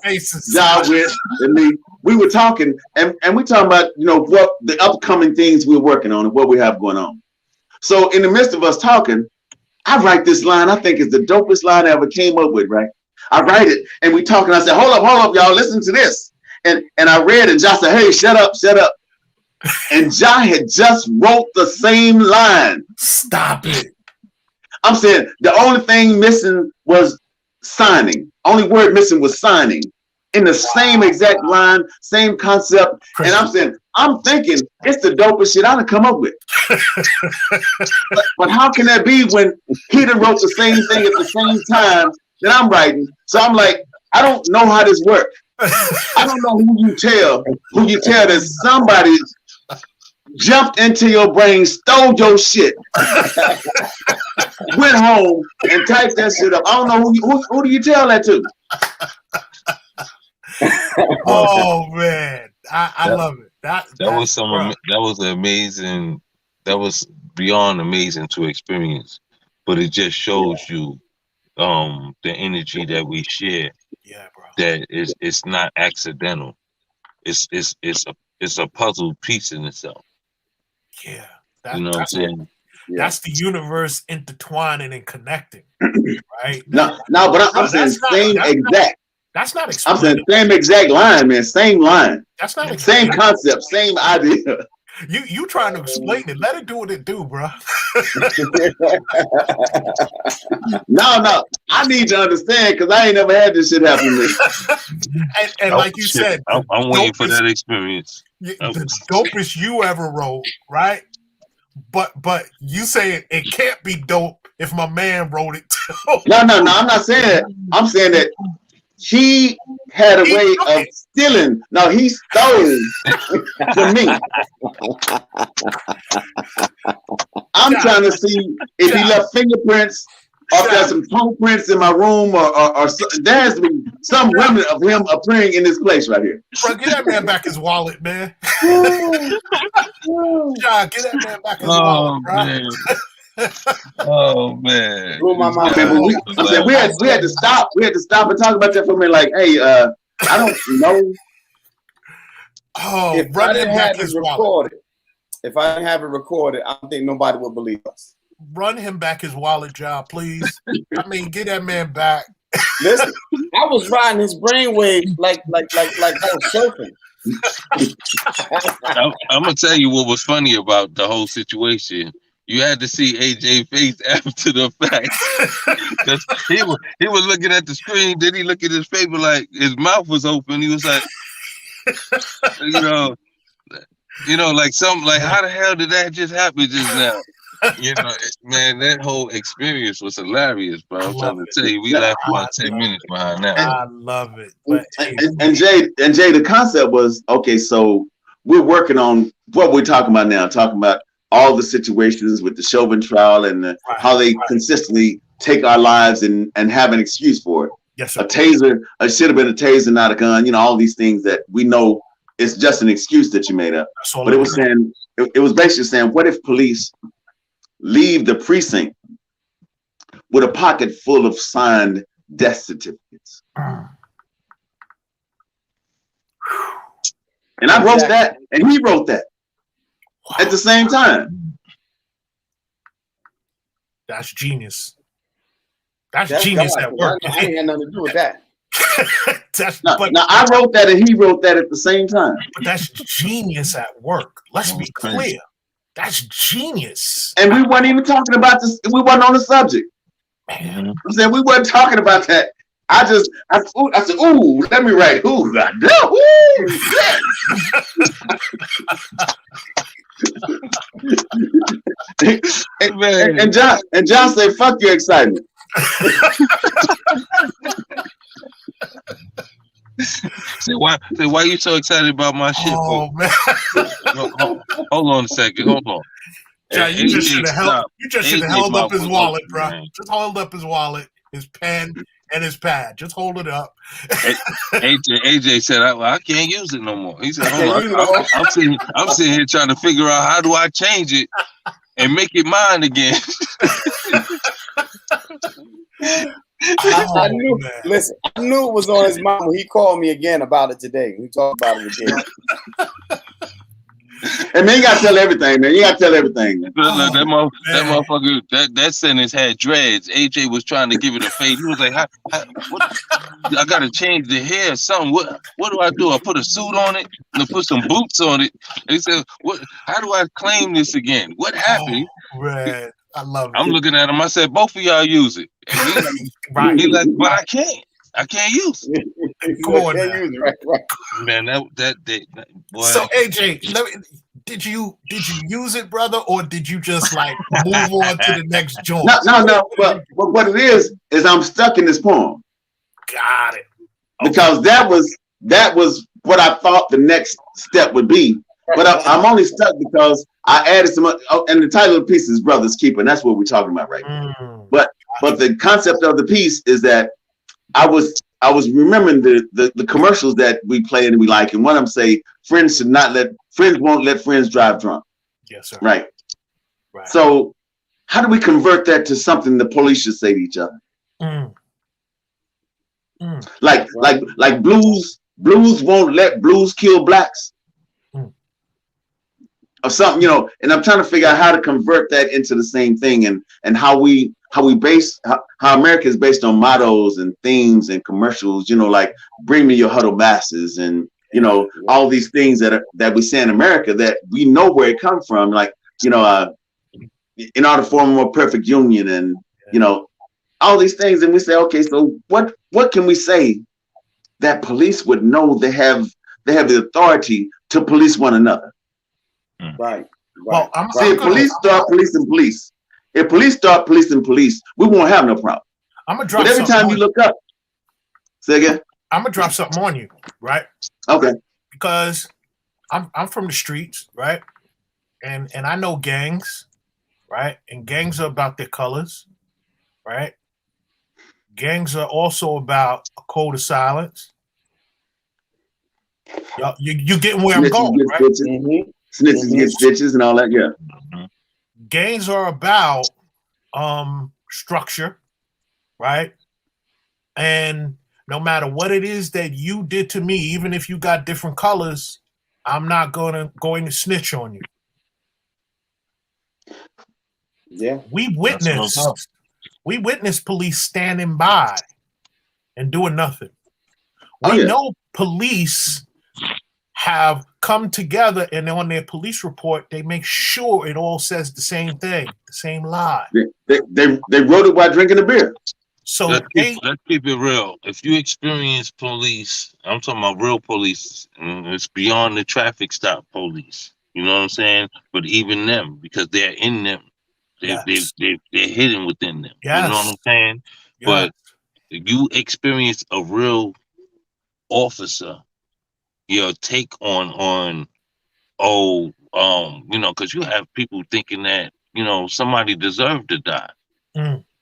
John, Witz, and me. We were talking, and we talking about, you know, what the upcoming things we're working on and what we have going on. So in the midst of us talking, I write this line. I think it's the dopest line I ever came up with. Right? I write it, and we talking. I said, hold up, y'all, listen to this. And I read, and Josh said, hey, shut up. And John had just wrote the same line. Stop it. I'm saying the only thing missing was signing. Only word missing was signing. In the same exact line, same concept. And I'm thinking it's the dopest shit I done come up with. but how can that be when he done wrote the same thing at the same time that I'm writing? So I'm like, I don't know how this works. I don't know who you tell that somebody jumped into your brain, stole your shit, went home and typed that shit up. I don't know who do you tell that to? Oh man, I love it. That was amazing. That was beyond amazing to experience, but it just shows you the energy that we share. Yeah, bro. That it's not accidental. It's a puzzle piece in itself. Yeah, you know what I'm saying. That's the universe intertwining and connecting, right? No, but I'm saying same exact. That's not I'm saying explaining. same exact line, man. Same line. That's not Same explaining. concept. Same idea. You trying to explain it? Let it do what it do, bro. No. I need to understand because I ain't never had this shit happen to me. and like you said, I'm waiting for that experience. The dopest you ever wrote, right? But you say it can't be dope if my man wrote it too. No. I'm not saying that. I'm saying that he had a way of stealing. No, he stole from me. I'm trying to see if he left fingerprints or if there's some toe prints in my room or there has to be some remnant of him appearing in this place right here. Bro, get that man back his wallet, man. John, get that man back his wallet, bro. Man. Oh man! Blew my mind. I'm saying we had to stop. We had to stop and talk about that for a minute. Like, hey, I don't know. Oh, If I didn't have it recorded, I don't think nobody would believe us. Run him back his wallet, John, please. I mean, get that man back. Listen, I was riding his brainwave like I was surfing. I'm gonna tell you what was funny about the whole situation. You had to see AJ face after the fact. Because he was looking at the screen, then he looked at his paper like his mouth was open. He was like, you know, like something like, how the hell did that just happen just now? You know, man, that whole experience was hilarious, bro. I'm trying to tell you, we laughed about 10 minutes behind that. I love it. But, and Jay, the concept was, okay, so we're working on what we're talking about now, talking about all the situations with the Chauvin trial and how they consistently take our lives and have an excuse for it. Yes, sir. A taser, it should have been a taser, not a gun. You know, all these things that we know it's just an excuse that you made up. But it was saying, it was basically saying, what if police leave the precinct with a pocket full of signed death certificates? And I wrote that, and he wrote that at the same time. That's genius. That's genius at work. I ain't had nothing to do with that. Now, I wrote that, and he wrote that at the same time. But that's genius at work. Let's be clear. That's genius. And we weren't even talking about this. We weren't on the subject. Man. I'm saying we weren't talking about that. I said, ooh, let me write. Ooh, goddamn. And John said, fuck your excitement. Say why are you so excited about my shit? Oh man. Hold on a second. Hold on. John, you just should have held up his wallet, bro. Man. Just hold up his wallet, his pen, and his pad. Just hold it up. AJ said, I can't use it no more. He said, hold on. I'm sitting here trying to figure out how do I change it and make it mine again. I knew it was on his mind when he called me again about it today. We talked about it again. And man, you gotta tell everything, man. You gotta tell everything. Look, that motherfucker, that sentence had dreads. AJ was trying to give it a fade. He was like, what? I gotta change the hair or something. What do I do? I put a suit on it and I put some boots on it. And he said, how do I claim this again? What happened? Oh, man. I love it. I'm looking at him. I said, both of y'all use it. He's like, but I can't. I can't use it. Come on, right. Man, that boy. So AJ, did you use it, brother, or did you just like move on to the next joint? No. But what it is I'm stuck in this poem. Got it. Okay. Because that was what I thought the next step would be. But I'm only stuck because I added some, and the title of the piece is Brother's Keeper, and that's what we're talking about right now. But the concept of the piece is that I was remembering the commercials that we play and we like, and one of them say friends won't let friends drive drunk. Yes, sir. Right. So how do we convert that to something the police should say to each other? Like blues won't let blues kill blacks. Or something, and I'm trying to figure out how to convert that into the same thing and how we how America is based on mottos and themes and commercials, like bring me your huddle masses and all these things that we say in America that we know where it comes from, like in order to form a more perfect union and all these things. And we say, okay, so what can we say that police would know they have the authority to police one another? Right. Well, See, if police start policing police, if police start policing police, we won't have no problem. I'm gonna drop. But every time you look up, say again. I'm gonna drop something on you, right? Okay. Because I'm from the streets, right? And I know gangs, right? And gangs are about their colors, right? Gangs are also about a code of silence. You getting where I'm going, right? Mm-hmm. Snitches get stitches and all that, yeah. Gangs are about structure, right? And no matter what it is that you did to me, even if you got different colors, I'm not going to snitch on you. Yeah. We witnessed police standing by and doing nothing. We know police have come together, and on their police report, they make sure it all says the same thing, the same lie. They wrote it while drinking a beer. So let's keep it real. If you experience police, I'm talking about real police, and it's beyond the traffic stop police. You know what I'm saying? But even them, because they're in them, they're hidden within them. Yes. You know what I'm saying? Yes. But if you experience a real officer, your take on because you have people thinking that somebody deserved to die.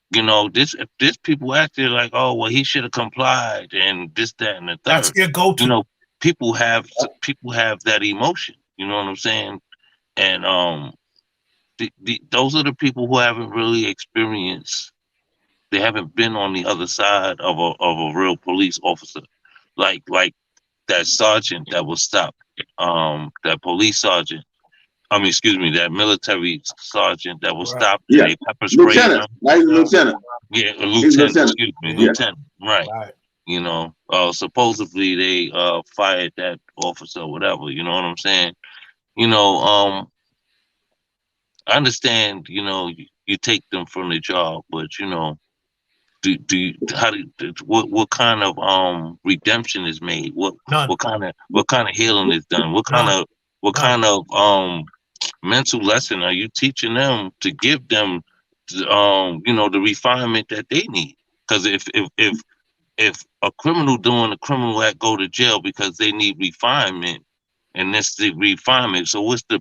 If this people acted like, oh well, he should have complied and this, that, and the third. That's their go-to. People have that emotion. You know what I'm saying? And those are the people who haven't really experienced. They haven't been on the other side of a real police officer, like that sergeant that was stopped, that police sergeant. That military sergeant that was stopped. Yeah, they pepper sprayed him. Lieutenant. Yeah, a lieutenant. Excuse me, Yeah. lieutenant. Right. Supposedly they fired that officer, or whatever. You know what I'm saying? I understand. You take them from the job, but what kind of redemption is made? What kind of healing is done? What kind of mental lesson are you teaching them to give them the refinement that they need? Because if a criminal doing a criminal act go to jail because they need refinement, and that's the refinement, so what's the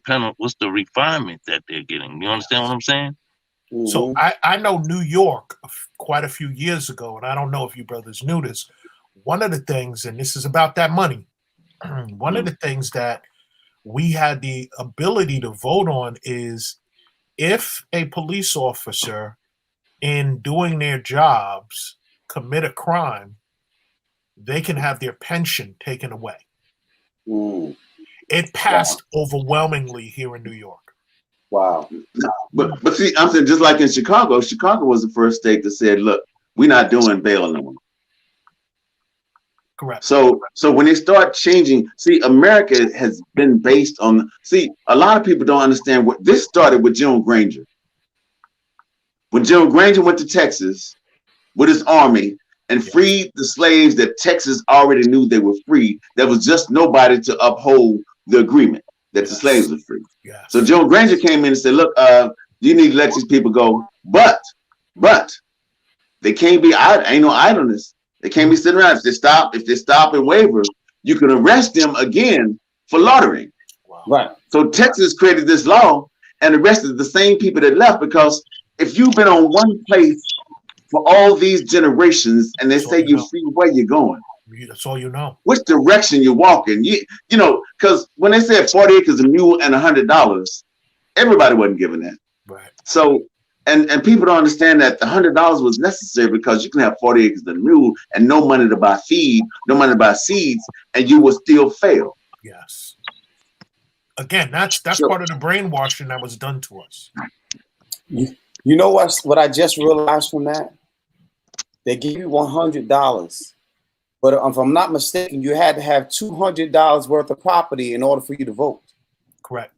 refinement that they're getting? You understand what I'm saying? Mm-hmm. So I know New York quite a few years ago, and I don't know if you brothers knew this. One of the things, and this is about that money, one of the things that we had the ability to vote on is if a police officer in doing their jobs commit a crime, they can have their pension taken away. It passed overwhelmingly here in New York. Wow. But see, I'm saying just like in Chicago was the first state that said, look, we're not doing bail no more. Correct. So when they start changing, see, America has been based on, a lot of people don't understand what this started with General Granger. When General Granger went to Texas with his army and freed the slaves that Texas already knew they were free, there was just nobody to uphold the agreement that the slaves were free. Yes. So General Granger came in and said, look, you need to let these people go, but they can't be ain't no idleness. They can't be sitting around. If they stop and waver, you can arrest them again for loitering. Wow. Right. So Texas created this law and arrested the same people that left, because if you've been on one place for all these generations and they say you're free, where you going? That's all you know. Which direction you're walking? Because when they said 40 acres a mule and $100, everybody wasn't giving that. Right. So and people don't understand that the $100 was necessary because you can have 40 acres of mule and no money to buy feed, no money to buy seeds, and you will still fail. Yes. Again, that's part of the brainwashing that was done to us. You know what I just realized from that? They give you $100, but if I'm not mistaken, you had to have $200 worth of property in order for you to vote. Correct.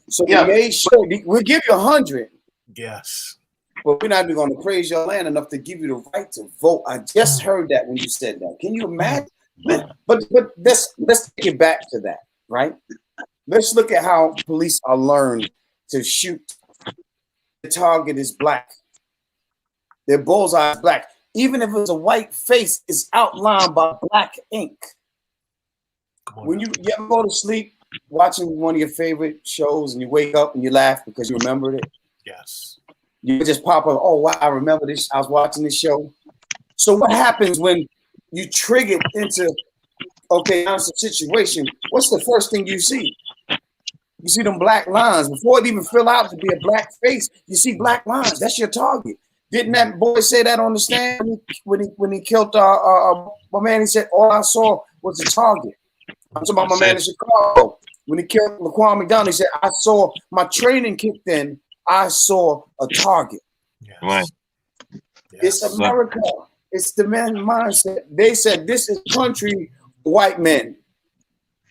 So we made sure we'll give you 100. Yes. But we're not even going to praise your land enough to give you the right to vote. I just heard that when you said that. Can you imagine? But let's take it back to that, right? Let's look at how police are learned to shoot. The target is black. Their bullseye is black. Even if it's a white face, it's outlined by black ink. When you ever go to sleep watching one of your favorite shows and you wake up and you laugh because you remembered it? Yes. You just pop up, oh, wow, I remember this. I was watching this show. So what happens when you trigger into, okay, now it's a situation, what's the first thing you see? You see them black lines. Before it even fill out to be a black face, you see black lines. That's your target. Didn't that boy say that on the stand when he killed my man? He said, all I saw was a target. I'm talking about my man in Chicago. When he killed Laquan McDonald, he said, I saw my training kicked in. I saw a target. Yes. Right. It's America. It's the man mindset. They said this is country white men.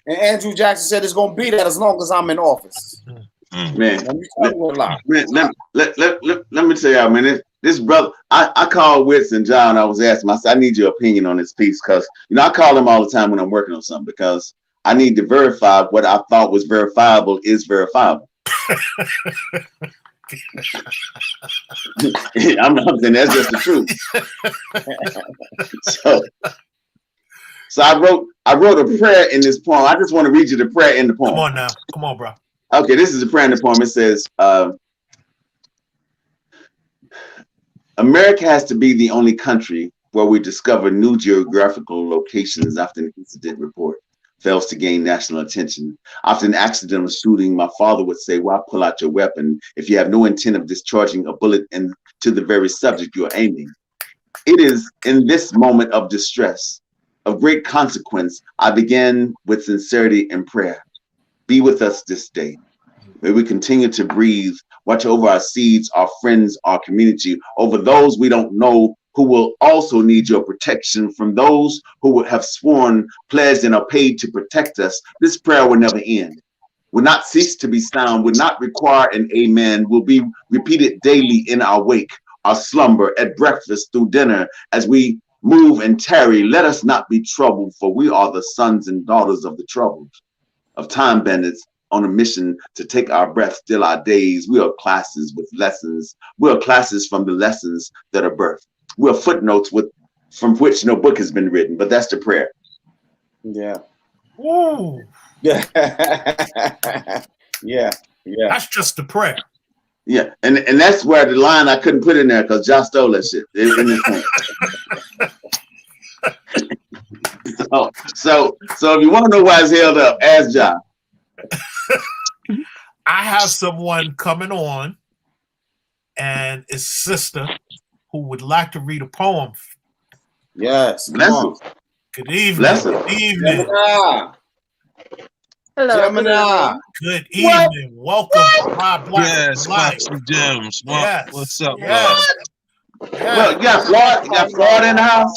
And Andrew Jackson said it's going to be that as long as I'm in office. Man, let me tell y'all, man, this brother, I called Witz and John. I was asking him, I said, I need your opinion on this piece because, I call him all the time when I'm working on something because I need to verify what I thought was verifiable is verifiable. I'm saying that's just the truth. So I wrote a prayer in this poem. I just want to read you the prayer in the poem. Come on now. Come on, bro. Okay, this is a prayer in the poem. It says, America has to be the only country where we discover new geographical locations after an incident report fails to gain national attention. After an accidental shooting, my father would say, why pull out your weapon if you have no intent of discharging a bullet into the very subject you're aiming? It is in this moment of distress, of great consequence, I began with sincerity and prayer. Be with us this day. May we continue to breathe, watch over our seeds, our friends, our community, over those we don't know who will also need your protection from those who would have sworn, pledged, and are paid to protect us. This prayer will never end, will not cease to be sound, will not require an amen, will be repeated daily in our wake, our slumber, at breakfast, through dinner, as we move and tarry. Let us not be troubled, for we are the sons and daughters of the troubled, of time bandits on a mission to take our breath, still our days. We are classes with lessons. We are classes from the lessons that are birthed. We are footnotes from which no book has been written, but that's the prayer. Yeah. Ooh. Yeah. Yeah. That's just the prayer. Yeah, and that's where the line I couldn't put in there because Josh stole that shit in this point. So if you want to know why it's held up, ask Josh. I have someone coming on, and it's sister who would like to read a poem. Yes. Bless you. Good evening. Bless Good evening. Hello. Gemini. Good evening. Welcome to My Black Yes, Life. Foxy Gems. Yes. What's up, Yes. Well, you got Florida in the house?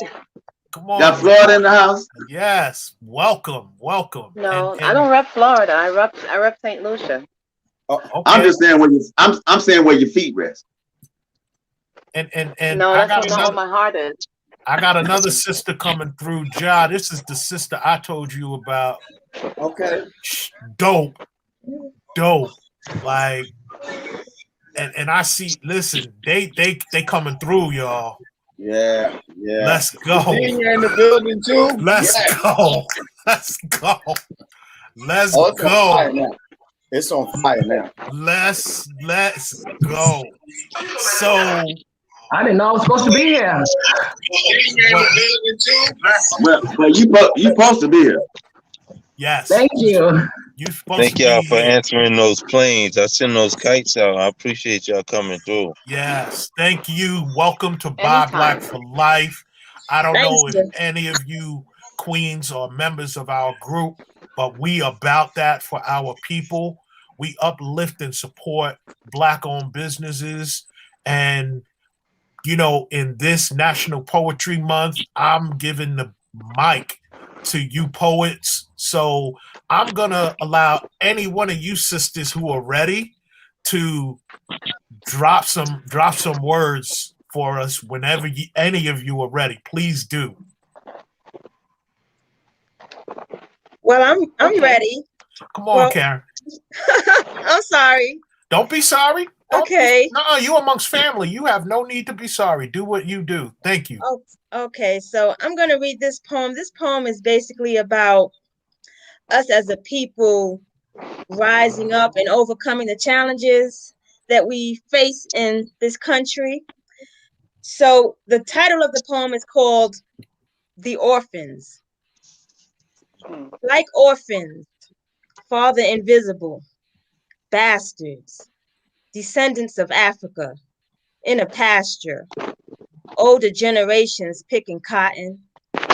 Come on. Got Florida in the house? Yes. Welcome. No, And I don't rep Florida. I rep St. Lucia. okay. I'm just saying I'm saying where your feet rest. And No, I that's got where my heart is. I got another sister coming through. Ja, this is the sister I told you about. Okay. Dope. Like, and I see. Listen, they coming through, y'all. Yeah. Let's go. You're in the building too. Let's go. Let's go. It's on fire now. Let's go. So I didn't know I was supposed to be here. Well, you supposed to be here. yes. Thank you. You supposed Thank to y'all be for here. answering those planes. I send those kites out. I appreciate y'all coming through. Yes, thank you. Welcome to Buy Anytime. Black for Life. I don't know Thanks, if any of you queens or members of our group, but we about that for our people. We uplift and support Black-owned businesses, And in this National Poetry Month, I'm giving the mic to you poets. So I'm gonna allow any one of you sisters who are ready to drop some words for us whenever any of you are ready. Please do. Well, I'm ready. Come on, Karen. I'm sorry. Don't be sorry. Okay. No, you amongst family. You have no need to be sorry. Do what you do. Thank you. Oh, okay. So I'm going to read this poem. This poem is basically about us as a people rising up and overcoming the challenges that we face in this country. So the title of the poem is called The Orphans. Like orphans, father invisible, bastards, descendants of Africa, in a pasture, older generations picking cotton,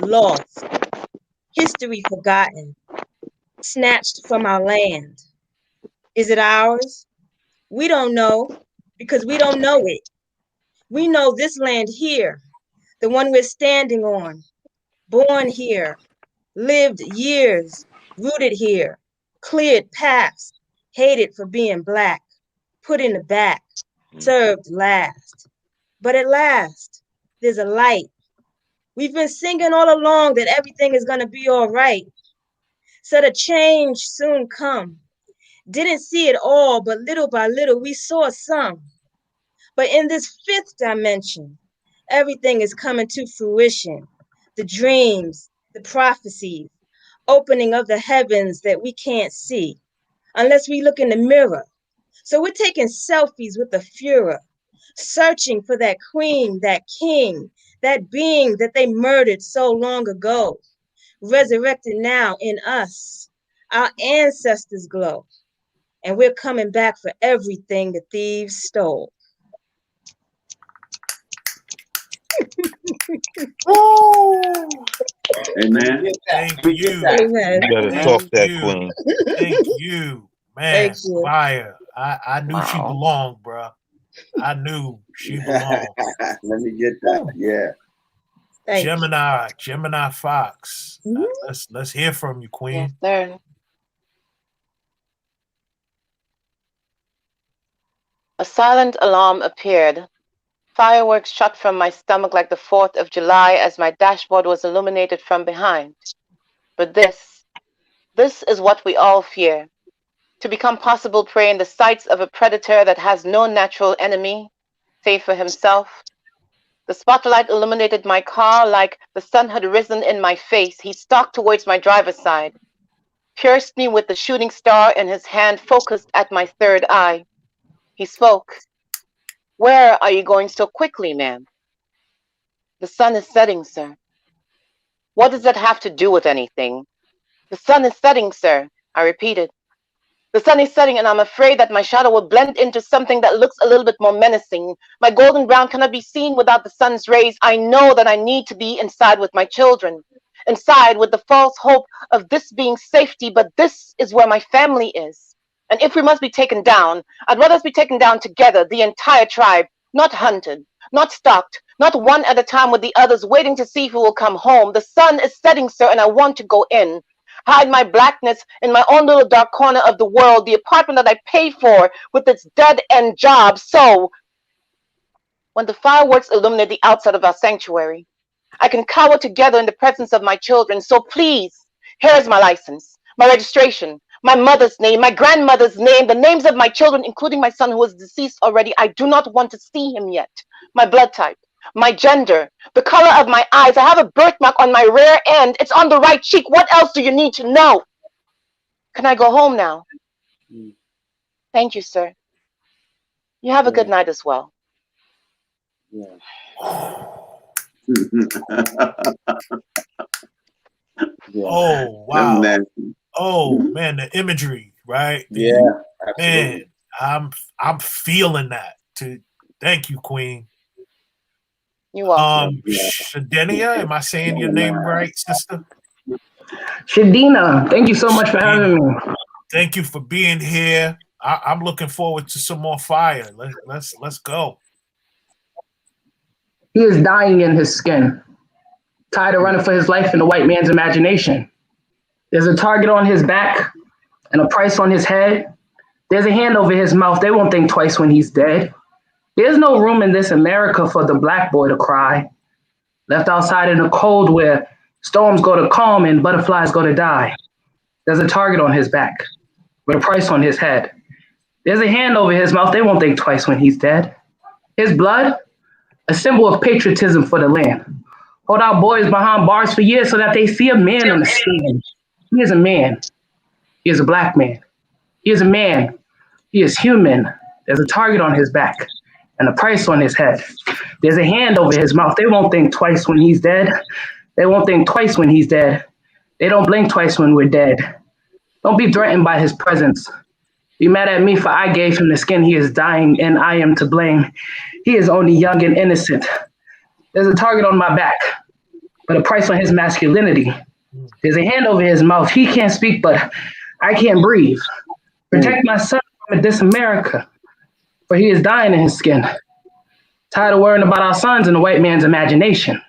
lost, history forgotten, snatched from our land. Is it ours? We don't know because we don't know it. We know this land here, the one we're standing on, born here, lived years, rooted here, cleared paths, hated for being Black, put in the back, served last. But at last, there's a light. We've been singing all along that everything is going to be all right. Said a change soon come. Didn't see it all, but little by little we saw some. But in this fifth dimension, everything is coming to fruition. The dreams, the prophecies, opening of the heavens that we can't see unless we look in the mirror. So we're taking selfies with the Führer, searching for that queen, that king, that being that they murdered so long ago, resurrected now in us. Our ancestors glow, and we're coming back for everything the thieves stole. Amen. Thank you. Amen. You better talk that, Queen. Thank you. Man, Thank you. fire. I knew she belonged, bro. I knew she belonged. Let me get that. Yeah. Thank Gemini Fox. Let's hear from you, Queen. Yes, sir. A silent alarm appeared. Fireworks shot from my stomach like the 4th of July as my dashboard was illuminated from behind. But this is what we all fear. To become possible prey in the sights of a predator that has no natural enemy, save for himself. The spotlight illuminated my car like the sun had risen in my face. He stalked towards my driver's side, pierced me with the shooting star in his hand, focused at my third eye. He spoke. Where are you going so quickly, ma'am? The sun is setting, sir. What does that have to do with anything? The sun is setting, sir, I repeated. The sun is setting, and I'm afraid that my shadow will blend into something that looks a little bit more menacing. My golden brown cannot be seen without the sun's rays. I know that I need to be inside with my children, inside with the false hope of this being safety, but this is where my family is. And if we must be taken down, I'd rather us be taken down together, the entire tribe, not hunted, not stalked, not one at a time with the others, waiting to see who will come home. The sun is setting, sir, and I want to go in. Hide my blackness in my own little dark corner of the world, the apartment that I pay for with its dead-end job. So, when the fireworks illuminate the outside of our sanctuary, I can cower together in the presence of my children. So please, here is my license, my registration, my mother's name, my grandmother's name, the names of my children, including my son who is deceased already. I do not want to see him yet. My blood type, my gender, the color of my eyes. I have a birthmark on my rear end. It's on the right cheek. What else do you need to know? Can I go home now? Thank you, sir. You have a good night as well. Yeah. Oh, wow. Oh, man, the imagery, right? Yeah, absolutely. Man, I'm feeling that. Thank you, Queen. You're welcome. Shadenia, am I saying your name right, sister? Shadina, thank you so much for having me. Thank you for being here. I'm looking forward to some more fire. Let's go. He is dying in his skin, tired of running for his life in the white man's imagination. There's a target on his back and a price on his head. There's a hand over his mouth. They won't think twice when he's dead. There's no room in this America for the black boy to cry, left outside in the cold where storms go to calm and butterflies go to die. There's a target on his back with a price on his head. There's a hand over his mouth. They won't think twice when he's dead. His blood, a symbol of patriotism for the land. Hold our boys behind bars for years so that they see a man on the stand. He is a man. He is a black man. He is a man. He is human. There's a target on his back and a price on his head. There's a hand over his mouth. They won't think twice when he's dead. They won't think twice when he's dead. They don't blink twice when we're dead. Don't be threatened by his presence. Be mad at me for I gave him the skin. He is dying and I am to blame. He is only young and innocent. There's a target on my back, but a price on his masculinity. There's a hand over his mouth. He can't speak, but I can't breathe. Protect my son from this America, for he is dying in his skin. Tired of worrying about our sons in the white man's imagination.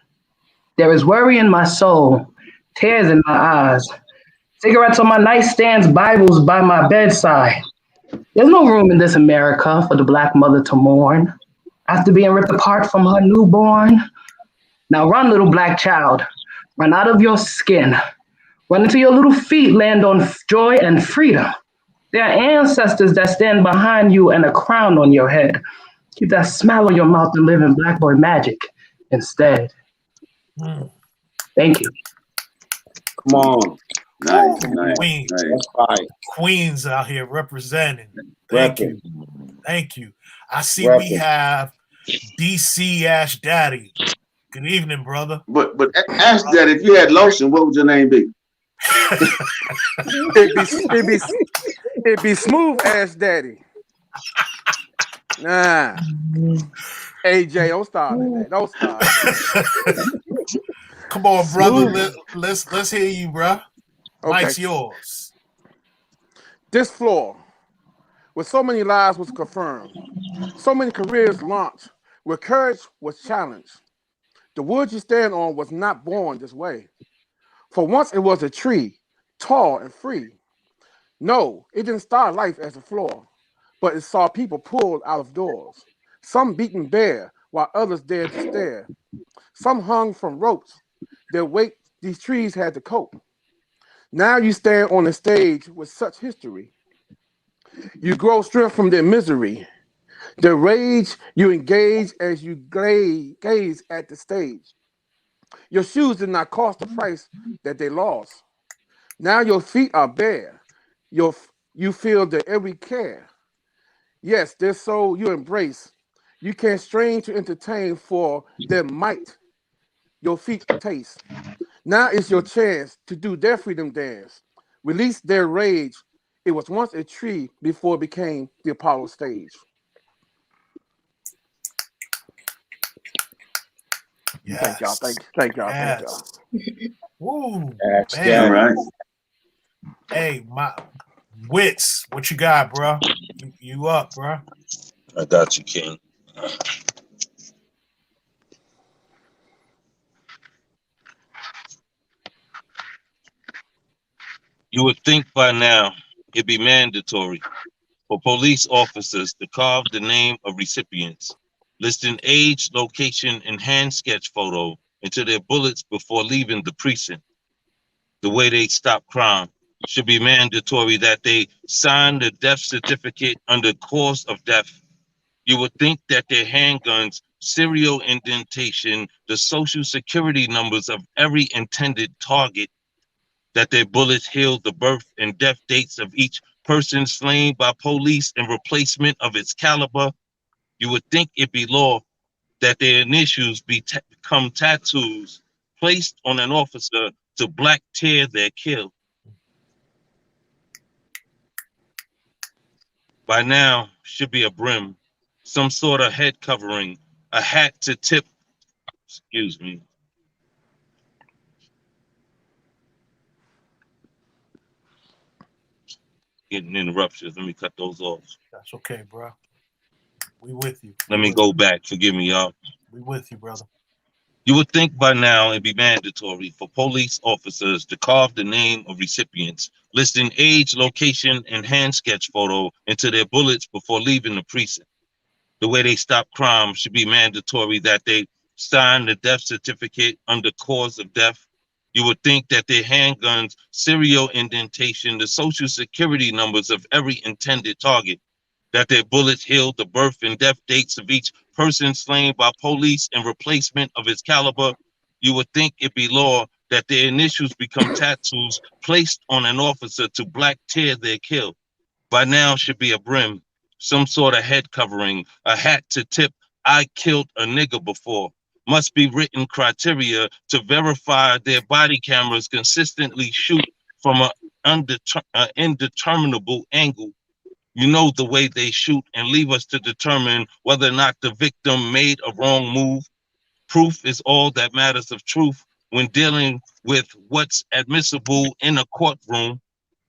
There is worry in my soul, tears in my eyes, cigarettes on my nightstands, Bibles by my bedside. There's no room in this America for the black mother to mourn after being ripped apart from her newborn. Now run, little black child, run out of your skin. Run until your little feet land on joy and freedom. There are ancestors that stand behind you and a crown on your head. Keep that smile on your mouth and live in black boy magic instead. Thank you. Come on. Nice. Queens. Right. Queens out here representing. Repping. Thank you. I see Repping. we have DC Ash Daddy. Good evening, brother. But Ash Daddy, if you had lotion, what would your name be? It'd be Smooth Ash Daddy. Nah. AJ, don't start it. Don't start it. Come on, brother. Let's hear you, bro. Okay. Mike's yours. This floor, where so many lives was confirmed, so many careers launched, where courage was challenged. The wood you stand on was not born this way. For once it was a tree, tall and free. No, it didn't start life as a floor, but it saw people pulled out of doors. Some beaten bare, while others dared to stare. Some hung from ropes. Their weight these trees had to cope. Now you stand on the stage with such history. You grow strength from their misery. The rage you engage as you gaze at the stage. Your shoes did not cost the price that they lost. Now your feet are bare. You feel their every care. Yes, their soul you embrace. You can't strain to entertain for their might. Your feet taste. Now is your chance to do their freedom dance. Release their rage. It was once a tree before it became the Apollo stage. Yes. Thank y'all. Yes. Woo. Ash Man. Daddy. Right. Hey, my Witz, what you got, bro? You up, bro? I got you, King. You would think by now it'd be mandatory for police officers to carve the name of recipients, listing age, location, and hand sketch photo into their bullets before leaving the precinct. The way they stop crime should be mandatory that they sign the death certificate under cause of death. You would think that their handguns, serial indentation, the social security numbers of every intended target, that their bullets heal the birth and death dates of each person slain by police in replacement of its caliber. You would think it be law that their initials become tattoos placed on an officer to black tear their kill. By now, should be a brim, some sort of head covering, a hat to tip, excuse me. Getting interruptions, let me cut those off. That's okay, bro. We with you. Let me go back, forgive me, y'all. We with you, brother. You would think by now it'd be mandatory for police officers to carve the name of recipients, listing age, location, and hand sketch photo into their bullets before leaving the precinct. The way they stop crime should be mandatory that they sign the death certificate under cause of death. You would think that their handguns, serial indentation, the social security numbers of every intended target, that their bullets healed the birth and death dates of each person slain by police in replacement of his caliber. You would think it be law that their initials become tattoos placed on an officer to black tear their kill. By now should be a brim, some sort of head covering, a hat to tip, I killed a nigger before. Must be written criteria to verify their body cameras consistently shoot from an indeterminable angle. You know the way they shoot and leave us to determine whether or not the victim made a wrong move. Proof is all that matters of truth when dealing with what's admissible in a courtroom.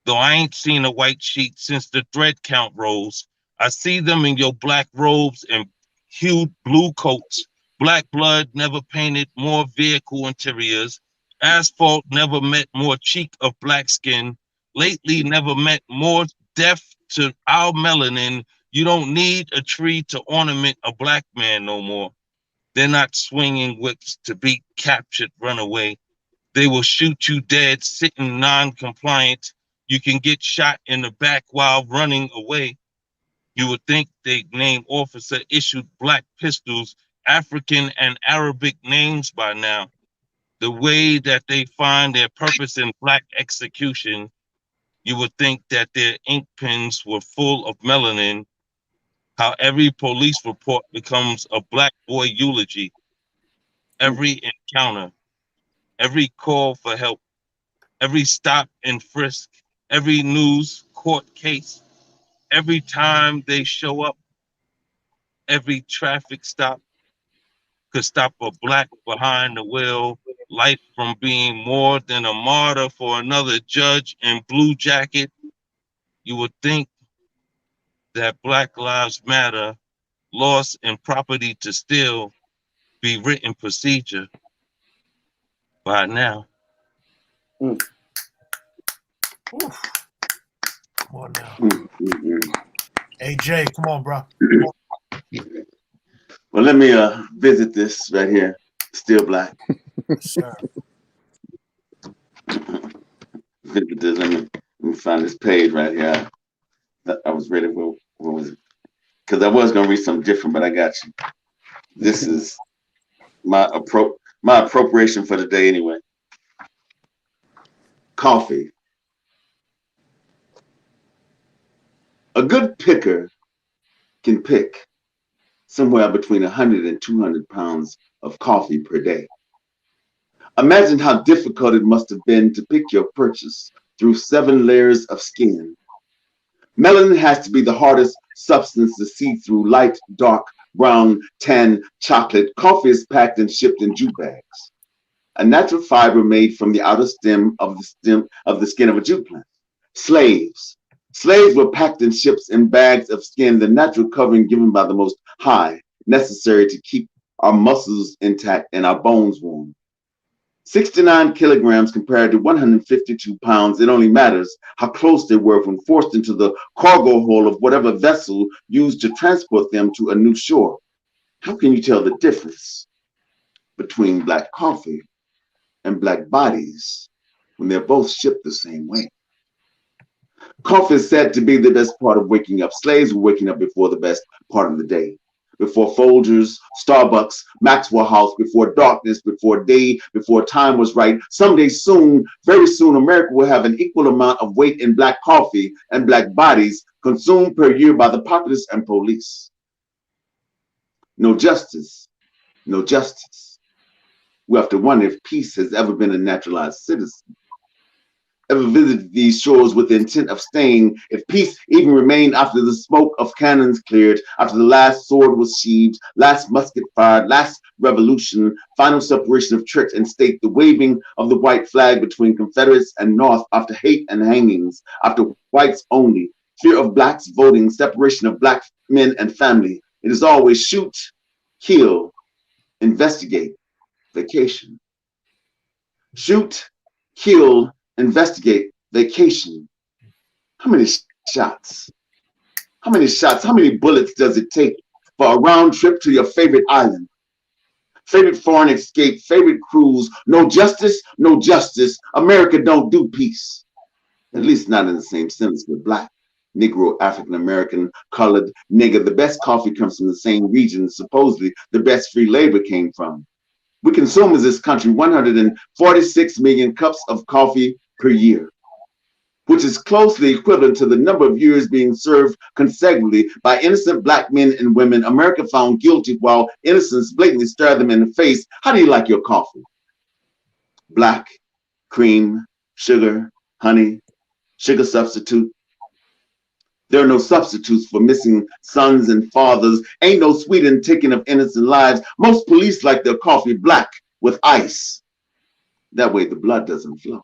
Though I ain't seen a white sheet since the thread count rose, I see them in your black robes and hued blue coats. Black blood never painted more vehicle interiors. Asphalt never met more cheek of black skin. Lately never met more death to our melanin. You don't need a tree to ornament a black man no more. They're not swinging whips to be captured runaway. They will shoot you dead sitting non-compliant. You can get shot in the back while running away. You would think they'd name officer issued black pistols African and Arabic names by now. The way that they find their purpose in black execution, you would think that their ink pens were full of melanin. How every police report becomes a black boy eulogy. Every encounter, every call for help, every stop and frisk, every news court case, every time they show up, every traffic stop could stop a black behind the wheel, life from being more than a martyr for another judge in blue jacket. You would think that Black Lives Matter, loss and property to steal, be written procedure by now. Come on now. Hey, Jay, come on, bro. Well, let me visit this right here. Still black. Sure. Visit this. Let me find this page right here. I was ready. What was it? Because I was gonna read something different, but I got you. This is my appropriation for the day anyway. Coffee. A good picker can pick somewhere between 100 and 200 pounds of coffee per day. Imagine how difficult it must have been to pick your purchase through 7 layers of skin. Melanin has to be the hardest substance to see through light, dark, brown, tan, chocolate. Coffee is packed and shipped in jute bags, a natural fiber made from the outer stem of the skin of a jute plant. Slaves were packed in ships in bags of skin, the natural covering given by the Most High, necessary to keep our muscles intact and our bones warm. 69 kilograms compared to 152 pounds. It only matters how close they were when forced into the cargo hold of whatever vessel used to transport them to a new shore. How can you tell the difference between black coffee and black bodies when they're both shipped the same way? Coffee is said to be the best part of waking up. Slaves were waking up before the best part of the day. Before Folgers, Starbucks, Maxwell House, before darkness, before day, before time was right. Someday soon, very soon, America will have an equal amount of weight in black coffee and black bodies consumed per year by the populace and police. No justice, no justice. We have to wonder if peace has ever been a naturalized citizen. Ever visited these shores with the intent of staying, if peace even remained after the smoke of cannons cleared, after the last sword was sheathed, last musket fired, last revolution, final separation of church and state, the waving of the white flag between Confederates and North, after hate and hangings, after whites only, fear of blacks voting, separation of black men and family. It is always shoot, kill, investigate, vacation. Shoot, kill, investigate, vacation. How many shots? How many shots? How many bullets does it take for a round trip to your favorite island? Favorite foreign escape, favorite cruise. No justice, no justice. America don't do peace. At least not in the same sentence with black, Negro, African American, colored, nigger. The best coffee comes from the same region supposedly the best free labor came from. We consume in this country 146 million cups of coffee per year, which is closely equivalent to the number of years being served consecutively by innocent black men and women America found guilty while innocents blatantly stare them in the face. How do you like your coffee? Black, cream, sugar, honey, sugar substitute. There are no substitutes for missing sons and fathers. Ain't no sweet taking of innocent lives. Most police like their coffee black with ice. That way the blood doesn't flow.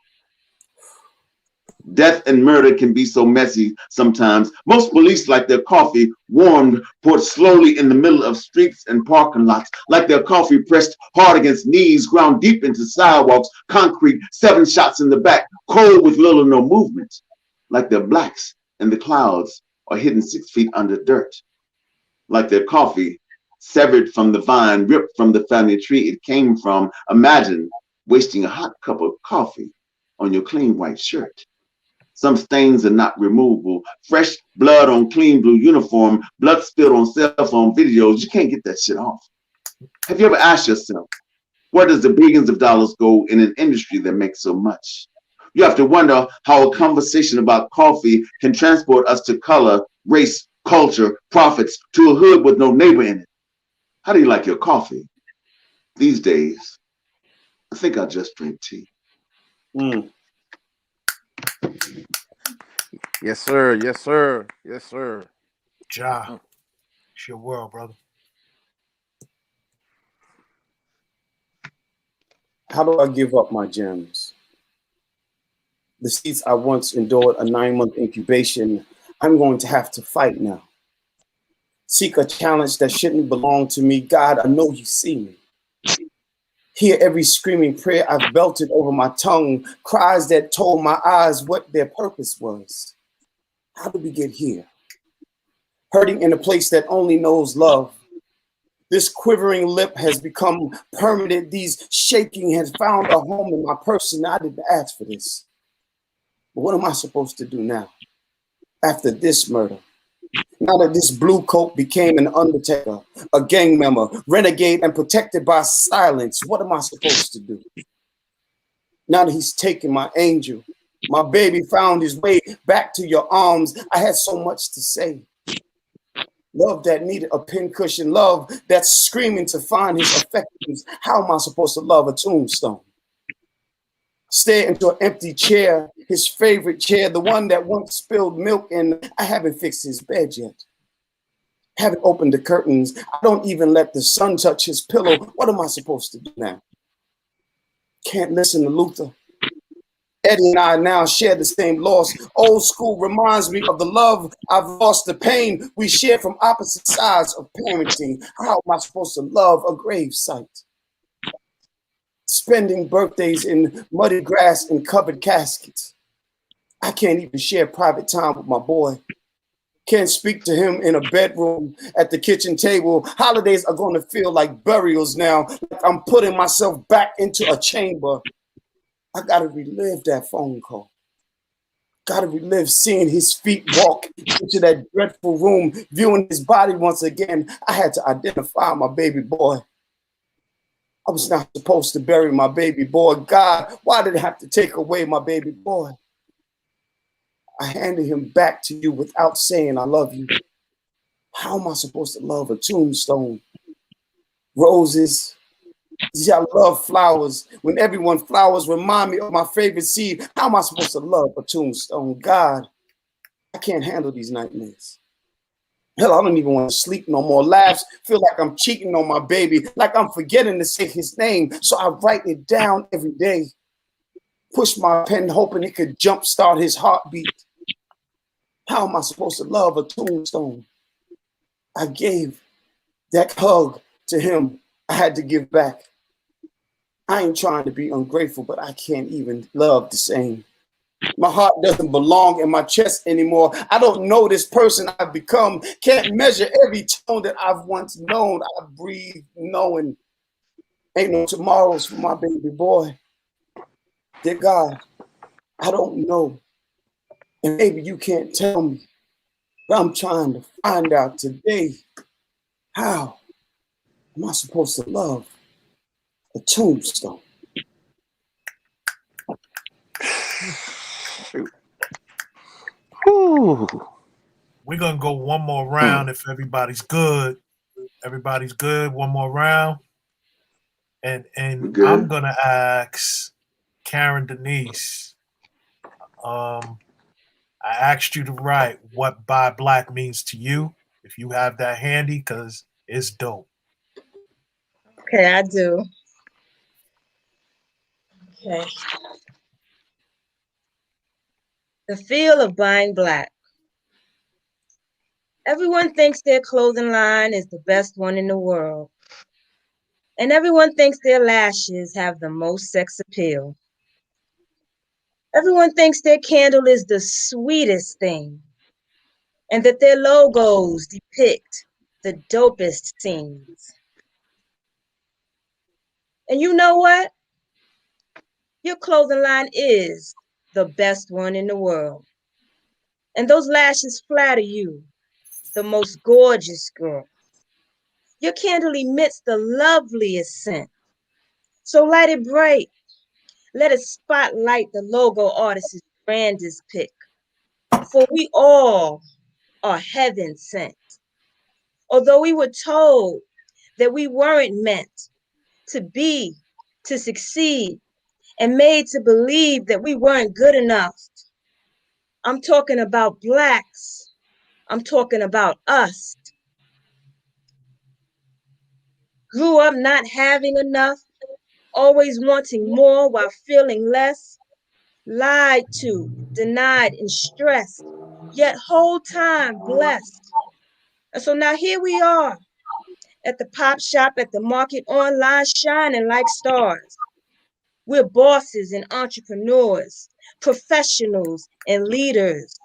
Death and murder can be so messy sometimes. Most police like their coffee warmed, poured slowly in the middle of streets and parking lots, like their coffee pressed hard against knees, ground deep into sidewalks, concrete, 7 shots in the back, cold with little or no movement, like their blacks in the clouds or hidden 6 feet under dirt, like their coffee severed from the vine, ripped from the family tree it came from. Imagine wasting a hot cup of coffee on your clean white shirt. Some stains are not removable. Fresh blood on clean blue uniform, blood spilled on cell phone videos. You can't get that shit off. Have you ever asked yourself, where does the billions of dollars go in an industry that makes so much? You have to wonder how a conversation about coffee can transport us to color, race, culture, profits, to a hood with no neighbor in it. How do you like your coffee? These days, I think I'll just drink tea. Yes, sir. Yes, sir. Yes, sir. Ja, it's your world, brother. How do I give up my gems? The seeds I once endured a 9-month incubation, I'm going to have to fight now. Seek a challenge that shouldn't belong to me. God, I know you see me. Hear every screaming prayer I've belted over my tongue, cries that told my eyes what their purpose was. How did we get here? Hurting in a place that only knows love. This quivering lip has become permanent. These shaking has found a home in my person. I didn't ask for this. But what am I supposed to do now? After this murder? Now that this blue coat became an undertaker, a gang member, renegade and protected by silence, what am I supposed to do? Now that he's taken my angel, my baby found his way back to your arms, I had so much to say. Love that needed a pincushion, love that's screaming to find his affections. How am I supposed to love a tombstone? Stare into an empty chair, his favorite chair, the one that once spilled milk and I haven't fixed his bed yet. Haven't opened the curtains. I don't even let the sun touch his pillow. What am I supposed to do now? Can't listen to Luther. Eddie and I now share the same loss. Old school reminds me of the love I've lost, the pain we share from opposite sides of parenting. How am I supposed to love a grave site? Spending birthdays in muddy grass and covered caskets. I can't even share private time with my boy. Can't speak to him in a bedroom at the kitchen table. Holidays are going to feel like burials now. Like I'm putting myself back into a chamber. I gotta relive that phone call. Gotta relive seeing his feet walk into that dreadful room, viewing his body once again. I had to identify my baby boy. I was not supposed to bury my baby boy. God, why did it have to take away my baby boy? I handed him back to you without saying I love you. How am I supposed to love a tombstone? Roses. See, I love flowers. When everyone flowers remind me of my favorite seed, how am I supposed to love a tombstone? God, I can't handle these nightmares. Hell, I don't even want to sleep no more. Laughs feel like I'm cheating on my baby, like I'm forgetting to say his name. So I write it down every day. Push my pen, hoping it could jumpstart his heartbeat. How am I supposed to love a tombstone? I gave that hug to him. I had to give back. I ain't trying to be ungrateful, but I can't even love the same. My heart doesn't belong in my chest anymore. I don't know this person I've become. Can't measure every tone that I've once known. I breathe knowing ain't no tomorrows for my baby boy. Dear God, I don't know. And maybe you can't tell me. But I'm trying to find out today. How am I supposed to love a tombstone? Ooh. We're gonna go one more round if everybody's good. Everybody's good. One more round. And I'm gonna ask Karen Denise. I asked you to write what "Buy Black" means to you. If you have that handy, because it's dope. Okay, I do. Okay. The feel of buying black. Everyone thinks their clothing line is the best one in the world. And everyone thinks their lashes have the most sex appeal. Everyone thinks their candle is the sweetest thing, and that their logos depict the dopest scenes. And you know what? Your clothing line is the best one in the world. And those lashes flatter you, the most gorgeous girl. Your candle emits the loveliest scent. So light it bright. Let it spotlight the logo artist's grandest pick. For we all are heaven sent. Although we were told that we weren't meant to be, to succeed, and made to believe that we weren't good enough. I'm talking about blacks. I'm talking about us. Grew up not having enough, always wanting more while feeling less, lied to, denied, and stressed, yet whole time blessed. And so now here we are at the pop shop, at the market, online, shining like stars. We're bosses and entrepreneurs, professionals and leaders,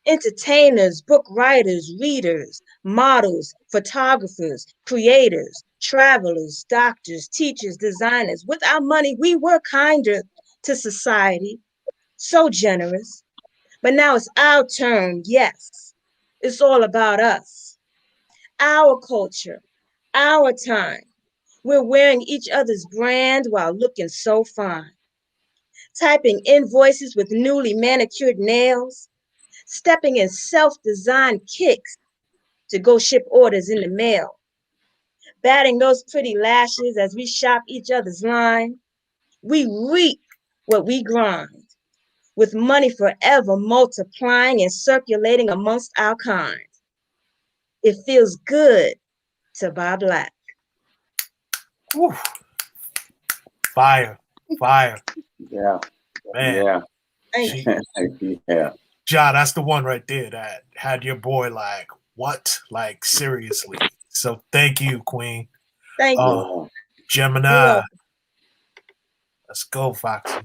entertainers, book writers, readers, models, photographers, creators, travelers, doctors, teachers, designers. With our money, we were kinder to society, so generous. But now it's our turn, yes. It's all about us, our culture, our time. We're wearing each other's brand while looking so fine. Typing invoices with newly manicured nails, stepping in self-designed kicks to go ship orders in the mail, batting those pretty lashes as we shop each other's line. We reap what we grind, with money forever multiplying and circulating amongst our kind. It feels good to buy black. Woo. Fire. Yeah. Man. Yeah. Yeah. Ja, that's the one right there that had your boy like, what? Like, seriously. So thank you, Queen. Thank you. Gemini. Let's go, Foxy.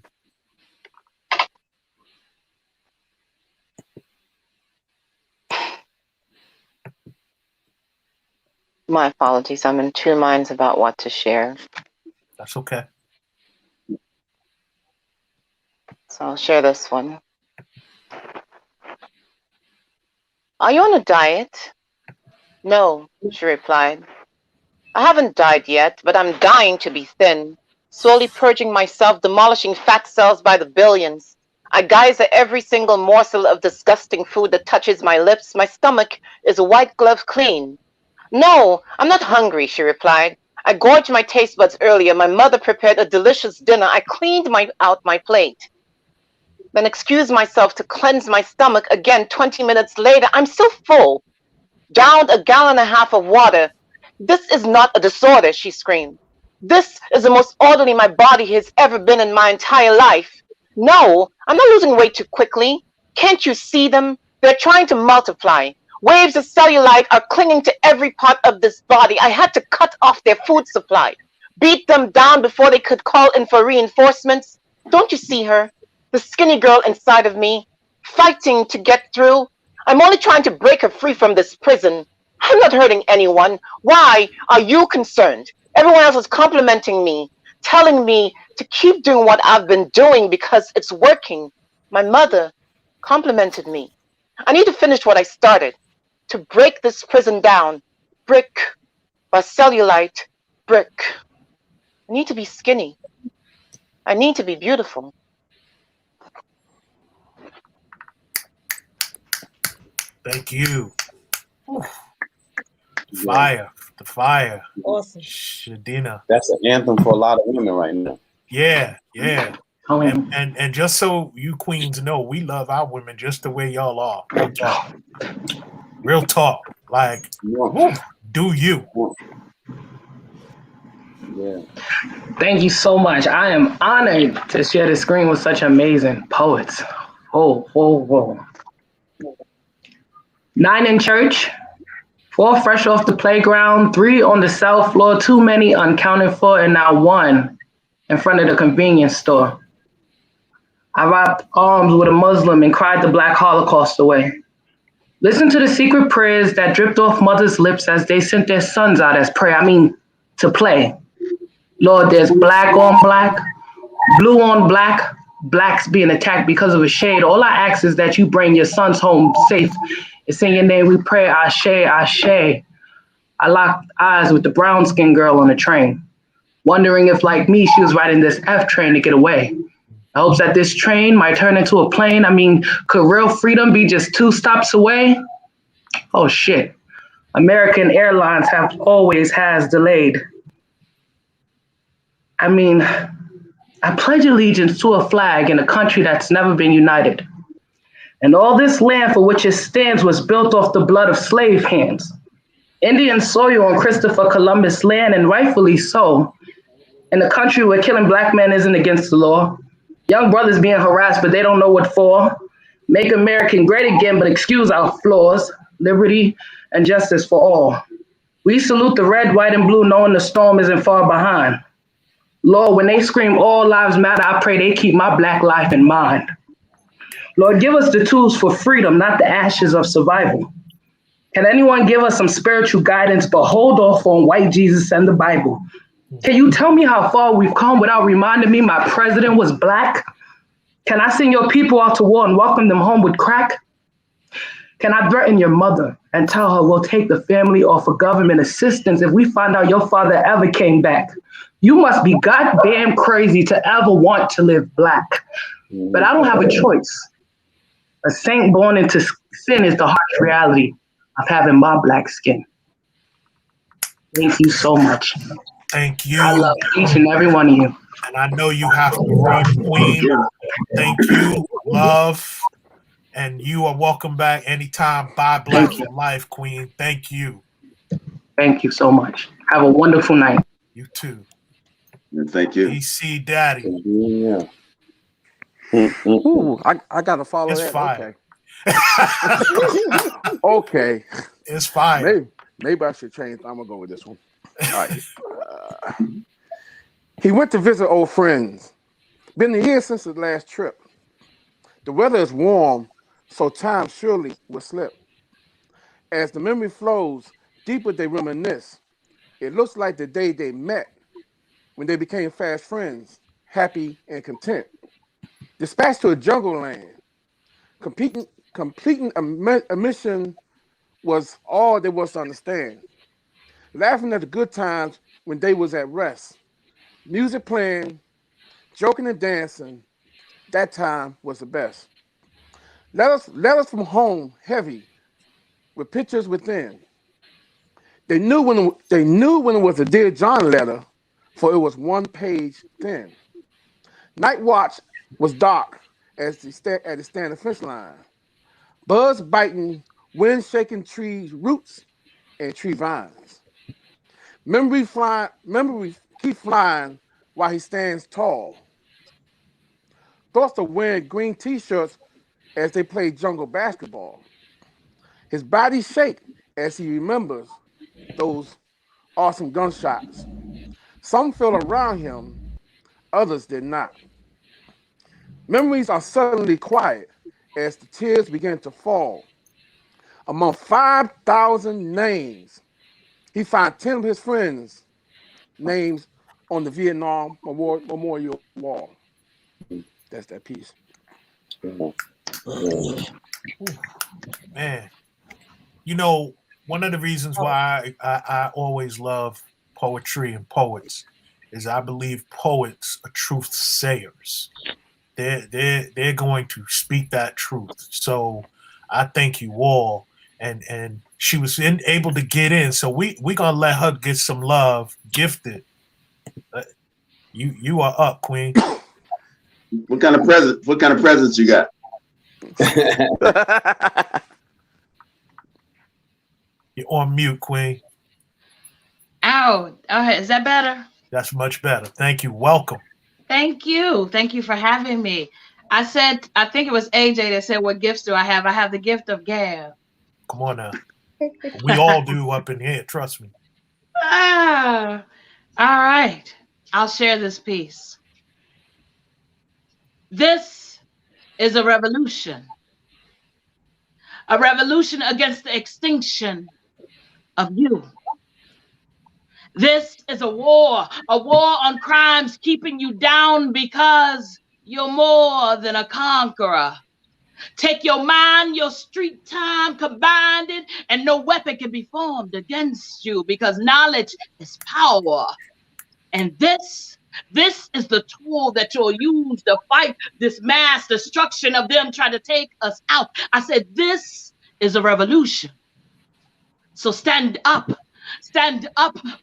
My apologies. I'm in two minds about what to share. That's okay. So I'll share this one. Are you on a diet? No, she replied. I haven't died yet, but I'm dying to be thin, slowly purging myself, demolishing fat cells by the billions. I geyser every single morsel of disgusting food that touches my lips. My stomach is white glove clean. No, I'm not hungry, she replied. I gorged my taste buds earlier. My mother prepared a delicious dinner. I cleaned out my plate. Then excused myself to cleanse my stomach again. 20 minutes later, I'm still full. Downed a gallon and a half of water. This is not a disorder, she screamed. This is the most orderly my body has ever been in my entire life. No, I'm not losing weight too quickly. Can't you see them? They're trying to multiply. Waves of cellulite are clinging to every part of this body. I had to cut off their food supply. beat them down before they could call in for reinforcements. Don't you see her? The skinny girl inside of me, fighting to get through. I'm only trying to break her free from this prison. I'm not hurting anyone. Why are you concerned? Everyone else is complimenting me, telling me to keep doing what I've been doing because it's working. My mother complimented me. I need to finish what I started, to break this prison down, brick by cellulite, brick. I need to be skinny. I need to be beautiful. Thank you. Fire. The fire. Awesome. Shadina. That's an anthem for a lot of women right now. Yeah, yeah. And just so you queens know, we love our women just the way y'all are. Real talk. Real talk. Like, do you? Yeah. Thank you so much. I am honored to share the screen with such amazing poets. Whoa. 9 in church, 4 fresh off the playground, 3 on the south floor, too many uncounted for, and now 1 in front of the convenience store. I wrapped arms with a Muslim and cried the Black Holocaust away. Listen to the secret prayers that dripped off mothers' lips as they sent their sons out as to play. Lord, there's black on black, blue on black, blacks being attacked because of a shade. All I ask is that you bring your sons home safe. It's in your name we pray, Ashe, Ashe. I locked eyes with the brown-skinned girl on the train, wondering if, like me, she was riding this F train to get away. I hope that this train might turn into a plane. I mean, could real freedom be just 2 stops away? Oh, shit. American Airlines always has delayed. I mean, I pledge allegiance to a flag in a country that's never been united. And all this land for which it stands was built off the blood of slave hands. Indian soil on Christopher Columbus' land, and rightfully so. In a country where killing black men isn't against the law. Young brothers being harassed, but they don't know what for. Make America great again, but excuse our flaws. Liberty and justice for all. We salute the red, white, and blue, knowing the storm isn't far behind. Lord, when they scream all lives matter, I pray they keep my black life in mind. Lord, give us the tools for freedom, not the ashes of survival. Can anyone give us some spiritual guidance, but hold off on white Jesus and the Bible? Can you tell me how far we've come without reminding me my president was black? Can I send your people out to war and welcome them home with crack? Can I threaten your mother and tell her we'll take the family off of government assistance if we find out your father ever came back? You must be goddamn crazy to ever want to live black. But I don't have a choice. A saint born into sin is the harsh reality of having my black skin. Thank you so much. Thank you. I love each and every one of you. And I know you have to run, Queen. Thank you. Love. And you are welcome back anytime. Buy Black for Life, Queen. Thank you. Thank you so much. Have a wonderful night. You too. Thank you. DC Daddy. Yeah. Ooh, I gotta follow It's that. fire. Okay. Okay. It's fire. Maybe I should change. I'm gonna go with this one. All right. He went to visit old friends. Been a year since the last trip. The weather is warm, so time surely will slip. As the memory flows, deeper they reminisce. It looks like the day they met, when they became fast friends, happy and content. Dispatched to a jungle land, completing a mission was all there was to understand. Laughing at the good times when they was at rest. Music playing, joking and dancing, that time was the best. Letters from home, heavy, with pictures within. They knew when it was a Dear John letter, for it was 1 page thin. Night watch was dark at the stand finish line. Bugs biting, wind shaking trees, roots, and tree vines. Memories keep flying while he stands tall. Thoughts of wearing green t-shirts as they play jungle basketball. His body shake as he remembers those awesome gunshots. Some fell around him, others did not. Memories are suddenly quiet as the tears began to fall. Among 5,000 names, he found 10 of his friends' names on the Vietnam Memorial Wall. That's that piece. Man, you know, one of the reasons why I always love poetry and poets is I believe poets are truth sayers. They're going to speak that truth. So I thank you all. And she was able to get in, so we gonna let her get some love. Gifted, you are up, Queen. What kind of present? What kind of presents you got? You're on mute, Queen. Oh, is that better? That's much better. Thank you. Welcome. Thank you. Thank you for having me. I think it was AJ that said, what gifts do I have? I have the gift of gab. Come on now. We all do up in here, trust me. All right. I'll share this piece. This is a revolution against the extinction of you. This is a war on crimes keeping you down because you're more than a conqueror. Take your mind, your street time, combined it, and no weapon can be formed against you because knowledge is power. And this is the tool that you'll use to fight this mass destruction of them trying to take us out. I said, this is a revolution. So stand up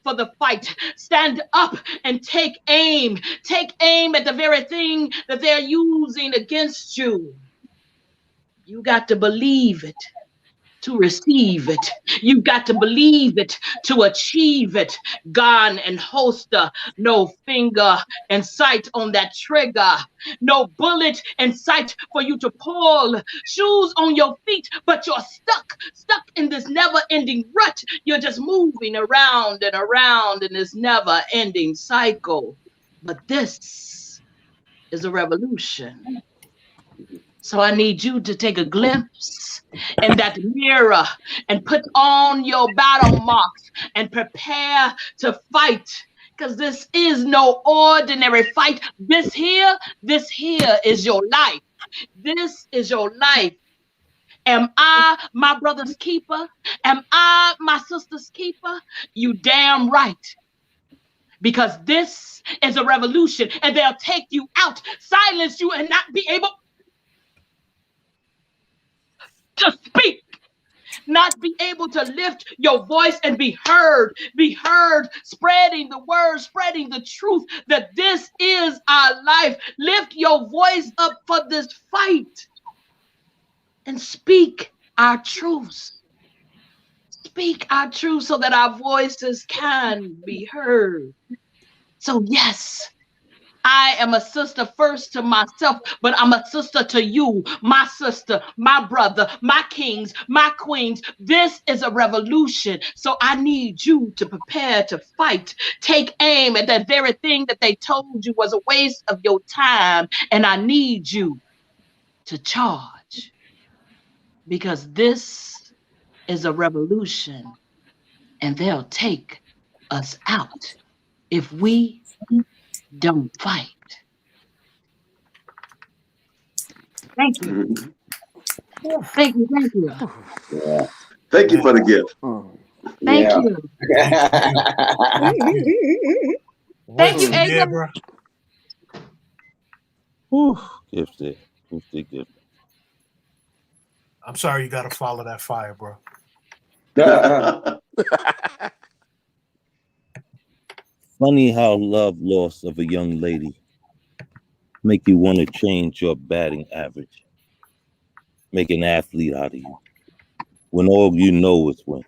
for the fight. Stand up and take aim. Take aim at the very thing that they're using against you. You got to believe it to receive it. You got to believe it to achieve it. Gun and holster, no finger in sight on that trigger. No bullet in sight for you to pull. Shoes on your feet, but you're stuck in this never-ending rut. You're just moving around and around in this never-ending cycle. But this is a revolution. So I need you to take a glimpse in that mirror and put on your battle marks and prepare to fight. Because this is no ordinary fight. This here is your life. This is your life. Am I my brother's keeper? Am I my sister's keeper? You damn right. Because this is a revolution and they'll take you out, silence you, and not be able to speak, not be able to lift your voice and be heard, spreading the word, spreading the truth that this is our life. Lift your voice up for this fight and speak our truth. Speak our truth so that our voices can be heard. So yes, I am a sister first to myself, but I'm a sister to you, my sister, my brother, my kings, my queens. This is a revolution. So I need you to prepare to fight. Take aim at that very thing that they told you was a waste of your time. And I need you to charge. Because this is a revolution. And they'll take us out if we don't fight. Thank you. Thank you. Yeah. Thank you for the gift. Thank you. Thank you, Adrian. Gifted. I'm sorry you gotta follow that fire, bro. Funny how love loss of a young lady make you want to change your batting average, make an athlete out of you, when all you know is win.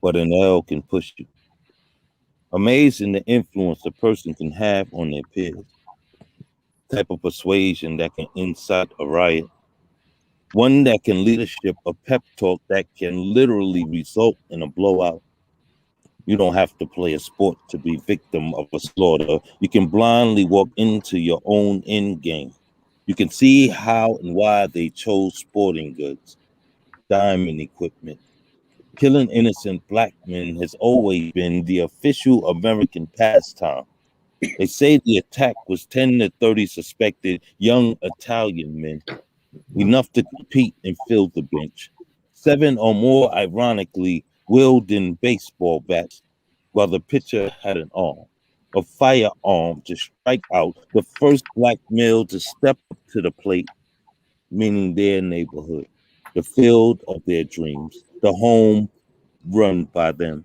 But an L can push you. Amazing the influence a person can have on their peers. Type of persuasion that can incite a riot. One that can leadership a pep talk that can literally result in a blowout. You don't have to play a sport to be victim of a slaughter. You can blindly walk into your own end game. You can see how and why they chose sporting goods, diamond equipment. Killing innocent black men has always been the official American pastime. They say the attack was 10 to 30 suspected young Italian men, enough to compete and fill the bench. 7 or more, ironically, wielding baseball bats, while the pitcher had an arm, a firearm to strike out the first black male to step up to the plate, meaning their neighborhood, the field of their dreams, the home run by them.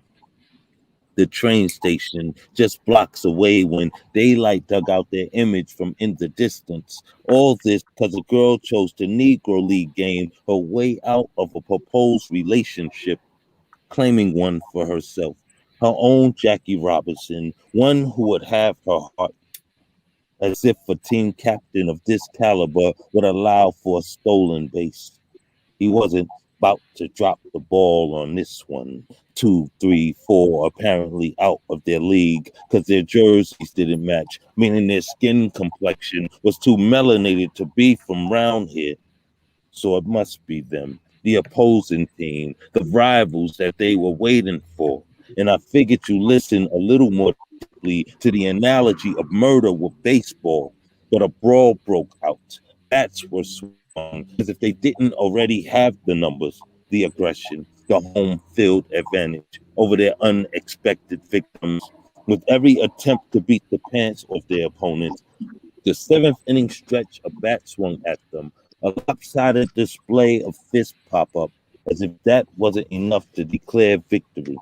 The train station just blocks away when daylight dug out their image from in the distance. All this because a girl chose the Negro League game her way out of a proposed relationship, claiming one for herself. Her own Jackie Robinson, one who would have her heart, as if a team captain of this caliber would allow for a stolen base. He wasn't about to drop the ball on this one. 2, 3, 4 apparently out of their league because their jerseys didn't match, meaning their skin complexion was too melanated to be from round here. So it must be them, the opposing team, the rivals that they were waiting for. And I figured you listen a little more deeply to the analogy of murder with baseball, but a brawl broke out. Bats were swung, because if they didn't already have the numbers, the aggression, the home field advantage over their unexpected victims, with every attempt to beat the pants off their opponents, the 7th inning stretch, a bat swung at them, a lopsided display of fists pop up, as if that wasn't enough to declare victory.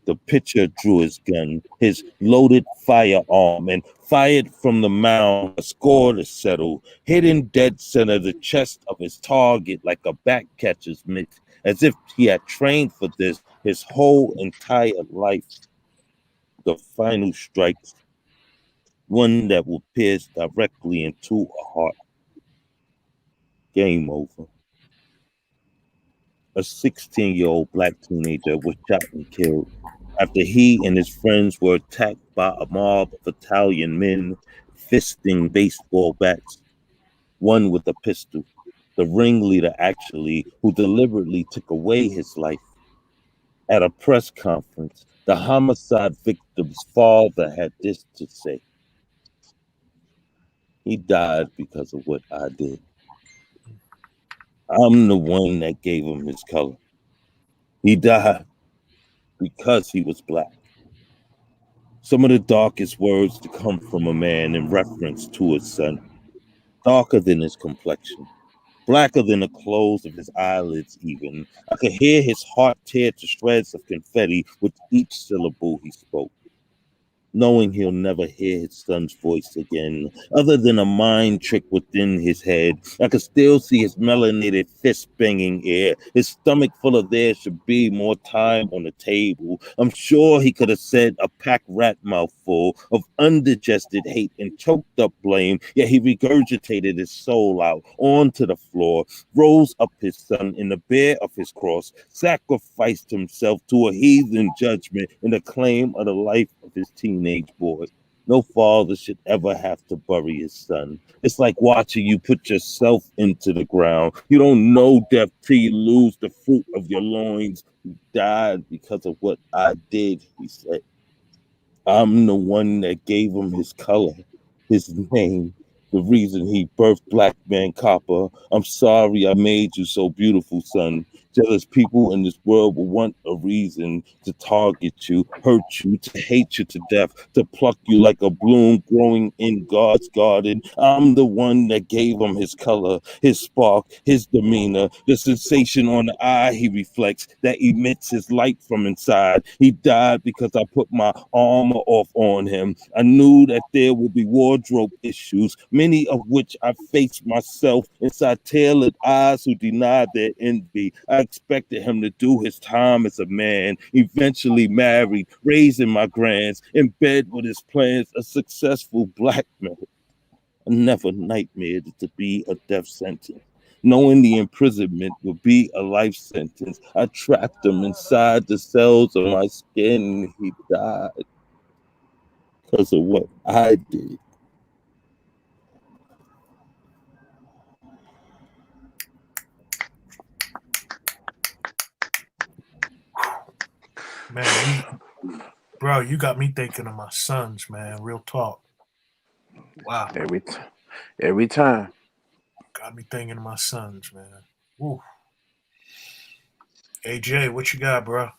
The pitcher drew his gun, his loaded firearm, and fired from the mound, a score to settle, hitting dead center the chest of his target like a back catcher's mitt, as if he had trained for this his whole entire life. The final strike, one that will pierce directly into a heart. Game over. A 16-year-old black teenager was shot and killed after he and his friends were attacked by a mob of Italian men fisting baseball bats, one with a pistol, the ringleader actually, who deliberately took away his life. At a press conference, the homicide victim's father had this to say: "He died because of what I did. I'm the one that gave him his color. He died because he was black." Some of the darkest words to come from a man in reference to his son. Darker than his complexion. Blacker than the clothes of his eyelids even. I could hear his heart tear to shreds of confetti with each syllable he spoke. Knowing he'll never hear his son's voice again, other than a mind trick within his head. I could still see his melanated fist banging air, his stomach full of "there should be more time on the table." I'm sure he could have said a packed rat mouthful of undigested hate and choked up blame, yet he regurgitated his soul out onto the floor, rose up his son in the bear of his cross, sacrificed himself to a heathen judgment in the claim of the life of his teenage boy. No father should ever have to bury his son. It's like watching you put yourself into the ground. You don't know death till you lose the fruit of your loins. "He died because of what I did," he said. "I'm the one that gave him his color, his name, the reason he birthed Black Man Copper. I'm sorry I made you so beautiful, son. Jealous people in this world will want a reason to target you, hurt you, to hate you to death, to pluck you like a bloom growing in God's garden. I'm the one that gave him his color, his spark, his demeanor, the sensation on the eye he reflects that emits his light from inside. He died because I put my armor off on him. I knew that there would be wardrobe issues, many of which I faced myself inside tailored eyes who denied their envy. I expected him to do his time as a man, eventually married, raising my grands, in bed with his plans, a successful black man. I never nightmared to be a death sentence. knowing the imprisonment would be a life sentence. I trapped him inside the cells of my skin. He died because of what I did. Man, bro, you got me thinking of my sons, man. Real talk. Wow. Every time. Got me thinking of my sons, man. Woo. AJ, what you got, bro?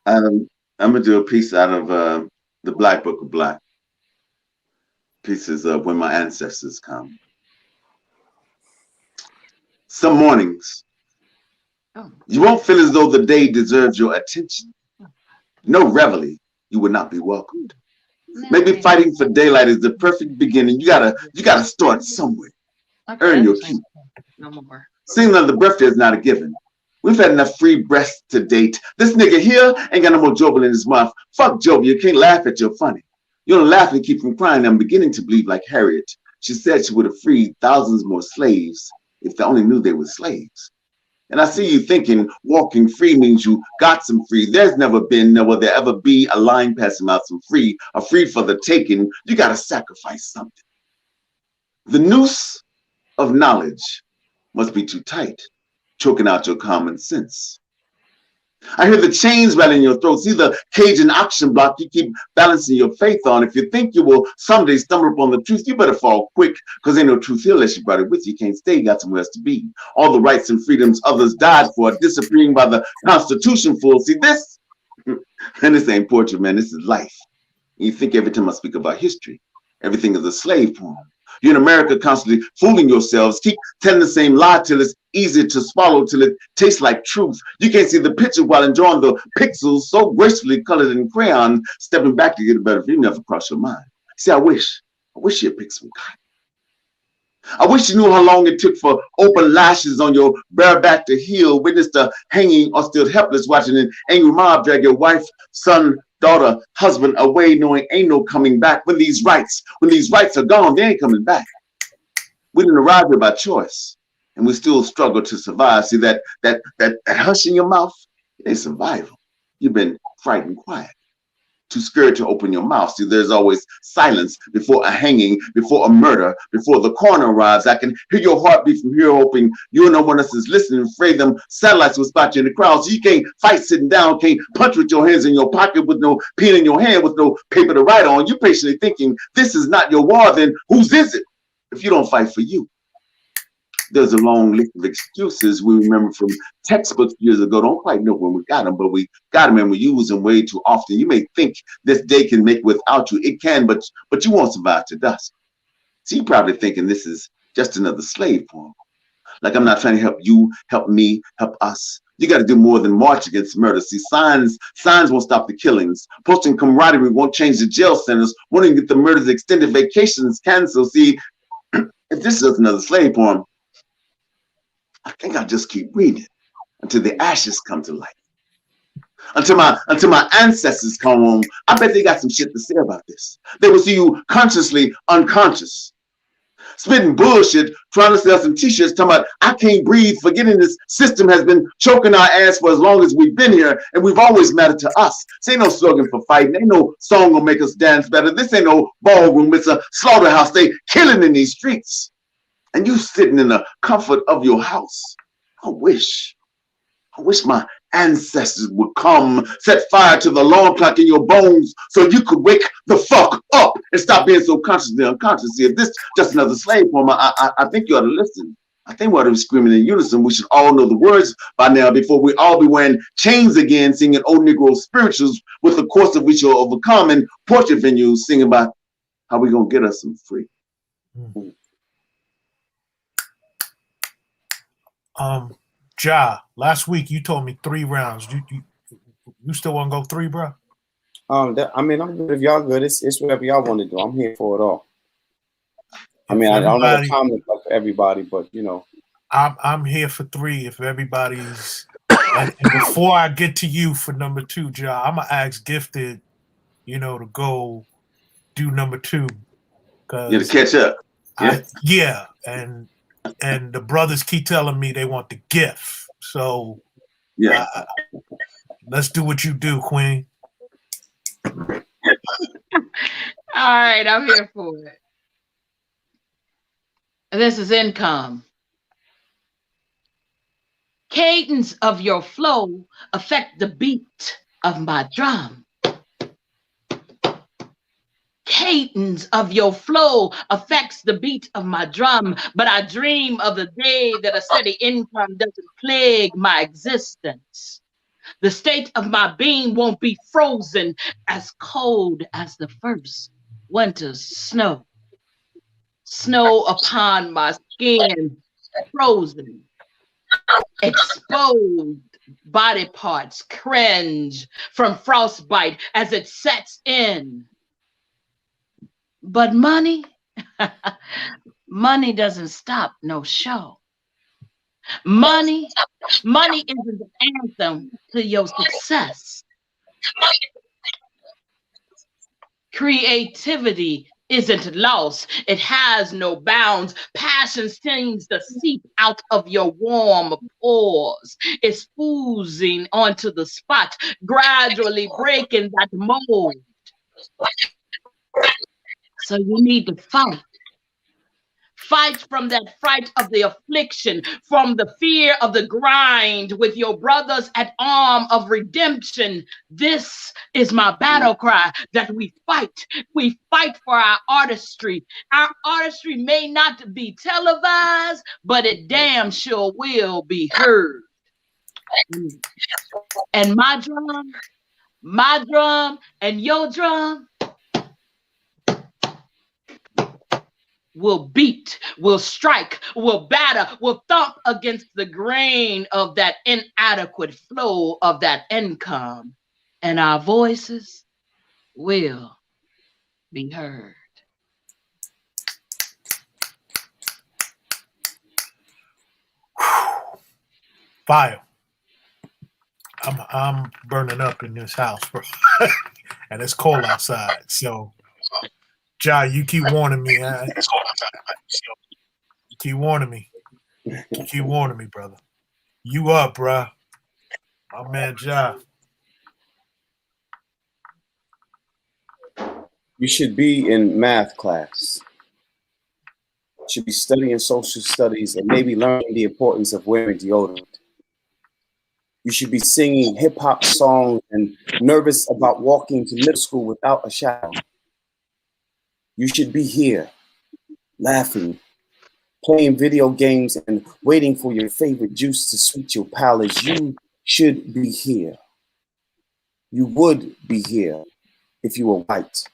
I'm gonna do a piece out of the Black Book of Black. Pieces of When My Ancestors Come. Some mornings, you won't feel as though the day deserves your attention. No reveille, you would not be welcomed. Maybe fighting for daylight is the perfect beginning. You gotta start somewhere. Earn your keep. Singing of the birthday is not a given. We've had enough free breaths to date. This nigga here ain't got no more Jobel in his mouth. Fuck Jobel, you can't laugh at your funny. You don't laugh and keep from crying. I'm beginning to believe like Harriet. She said she would have freed thousands more slaves if they only knew they were slaves. And I see you thinking walking free means you got some free. There's never been, nor will there ever be a line passing out some free, or free for the taking. You got to sacrifice something. The noose of knowledge must be too tight, choking out your common sense. I hear the chains rattling in your throat. See the cage and auction block you keep balancing your faith on. If you think you will someday stumble upon the truth, you better fall quick, because ain't no truth here unless you brought it with you. You can't stay, you got somewhere else to be. All the rights and freedoms others died for are disappearing by the Constitution fool. See this? And this ain't poetry, man. This is life. You think every time I speak about history, everything is a slave poem. You're in America constantly fooling yourselves. Keep telling the same lie till it's easy to swallow, till it tastes like truth. You can't see the picture while enjoying the pixels so gracefully colored in crayon. Stepping back to get a better view never cross your mind. See, I wish you'd pick some cotton. I wish you knew how long it took for open lashes on your bare back to heal. Witness the hanging or still helpless, watching an angry mob drag your wife, son, daughter, husband away, knowing ain't no coming back. When these rights are gone, they ain't coming back. We didn't arrive here by choice, and we still struggle to survive. See that hush in your mouth? It ain't survival. You've been frightened quiet, too scared to open your mouth. See, there's always silence before a hanging, before a murder, before the coroner arrives. I can hear your heartbeat from here, hoping you and no one else is listening. Afraid them satellites will spot you in the crowd. So you can't fight sitting down, can't punch with your hands in your pocket with no pen in your hand, with no paper to write on. You patiently thinking this is not your war, then whose is it? If you don't fight for you. There's a long list of excuses we remember from textbooks years ago. Don't quite know when we got them, but we got them and we use them way too often. You may think this day can make without you. It can, but you won't survive to dusk. So you're probably thinking this is just another slave poem. Like I'm not trying to help you, help me, help us. You got to do more than march against murder. See, signs won't stop the killings. Posting camaraderie won't change the jail centers. Wanting to get the murders extended vacations canceled. See, if this is just another slave poem, I think I'll just keep reading until the ashes come to light. Until my ancestors come home, I bet they got some shit to say about this. They will see you consciously unconscious. Spitting bullshit, trying to sell some t-shirts, talking about I can't breathe, forgetting this system has been choking our ass for as long as we've been here, and we've always mattered to us. This ain't no slogan for fighting, ain't no song gonna make us dance better. This ain't no ballroom, it's a slaughterhouse. They killing in these streets. And you sitting in the comfort of your house. I wish my ancestors would come, set fire to the alarm clock in your bones so you could wake the fuck up and stop being so consciously unconscious. If this just another slave poem, I think you ought to listen. I think we ought to be screaming in unison. We should all know the words by now before we all be wearing chains again, singing old Negro spirituals with the course of which you'll overcome, and portrait venues singing about how we gonna get us some free. Ja, last week you told me 3 rounds. You still want to go 3, bro? I'm good if y'all good. It's whatever y'all want to do. I'm here for it all. I mean, I don't know the time for everybody, but you know, I'm here for 3 if everybody's. And before I get to you for number 2, Ja, I'm gonna ask Gifted, to go do number 2. To catch up. Yeah, and and the brothers keep telling me they want the gift. So Yeah. Let's do what you do, Queen. All right, I'm here for it. This is income. Cadence of your flow affect the beat of my drum. Cadence of your flow affects the beat of my drum, but I dream of the day that a steady income doesn't plague my existence. The state of my being won't be frozen as cold as the first winter's snow. Snow upon my skin, frozen, exposed body parts cringe from frostbite as it sets in. But money, money doesn't stop no show. Money isn't the anthem to your success. Creativity isn't lost. It has no bounds. Passion seems to seep out of your warm pores. It's oozing onto the spot, gradually breaking that mold. So you need to fight. Fight from that fright of the affliction, from the fear of the grind with your brothers at arm of redemption. This is my battle cry, that we fight. We fight for our artistry. Our artistry may not be televised, but it damn sure will be heard. And my drum, and your drum will beat, will strike, will batter, will thump against the grain of that inadequate flow of that income. And our voices will be heard. Fire. I'm burning up in this house, bro. And it's cold outside. So Ja, you keep warning me, huh? You keep warning me. You keep warning me, brother. You up, bruh. My man Ja. You should be in math class. You should be studying social studies and maybe learning the importance of wearing deodorant. You should be singing hip-hop songs and nervous about walking to middle school without a shower. You should be here, laughing, playing video games, and waiting for your favorite juice to sweet your palate. You should be here. You would be here if you were white.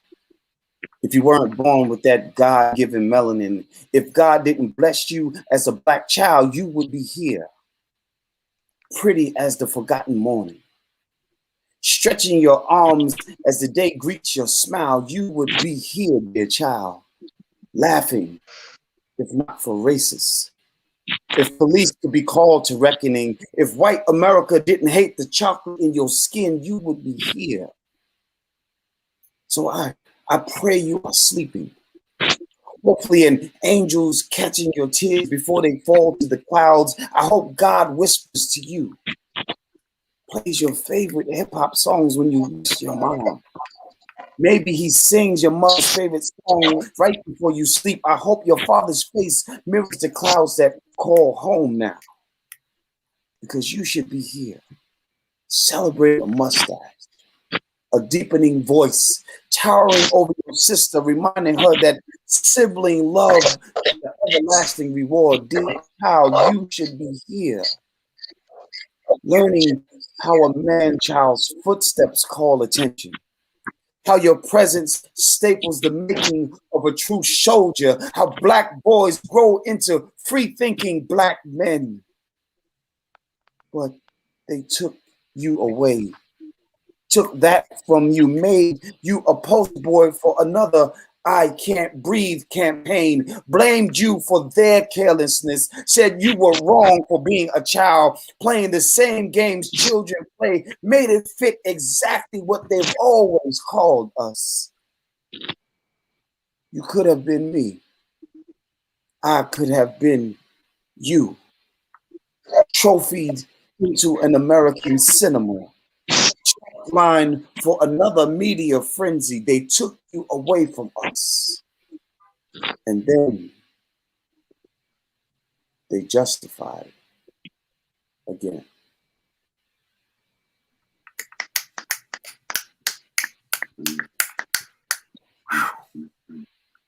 If you weren't born with that God-given melanin. If God didn't bless you as a black child, you would be here, pretty as the forgotten morning. Stretching your arms as the day greets your smile, you would be here, dear child, laughing, if not for racists. If police could be called to reckoning, if white America didn't hate the chocolate in your skin, you would be here. So I pray you are sleeping. Hopefully an angel's catching your tears before they fall to the clouds. I hope God whispers to you. Plays your favorite hip-hop songs when you miss your mom. Maybe he sings your mother's favorite song right before you sleep. I hope your father's face mirrors the clouds that call home now. Because you should be here. Celebrate a mustache, a deepening voice, towering over your sister, reminding her that sibling love is the everlasting reward. Dear child, you should be here. Learning how a man-child's footsteps call attention. How your presence staples the making of a true soldier. How black boys grow into free-thinking black men. But they took you away. Took that from you, made you a poster boy for another I Can't Breathe campaign, blamed you for their carelessness, said you were wrong for being a child, playing the same games children play, made it fit exactly what they've always called us. You could have been me. I could have been You, trophied into an American cinema, line for another media frenzy. They took you away from us. And then they justified again.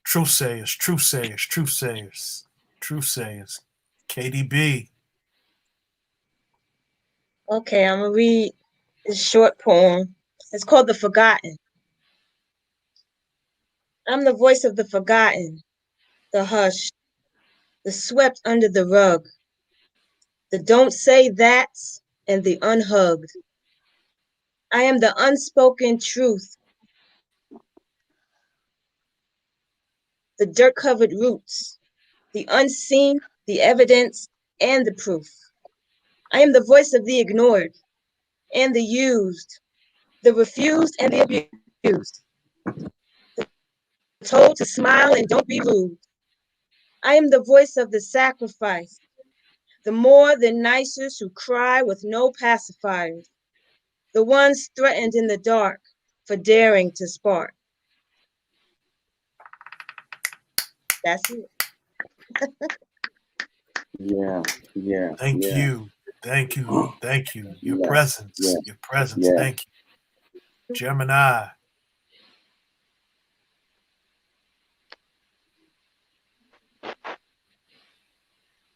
True sayers, true sayers, true sayers, true sayers. KDB. Okay, I'm gonna read this short poem. It's called The Forgotten. I'm the voice of the forgotten, the hushed, the swept under the rug, the don't say that's and the unhugged. I am the unspoken truth, the dirt-covered roots, the unseen, the evidence, and the proof. I am the voice of the ignored and the used, the refused and the abused, the told to smile and don't be rude. I am the voice of the sacrifice, the more than nicers who cry with no pacifiers, the ones threatened in the dark for daring to spark. That's it. Yeah. Thank you. Thank you. Thank you. Your presence. Your presence. Thank you. Gemini.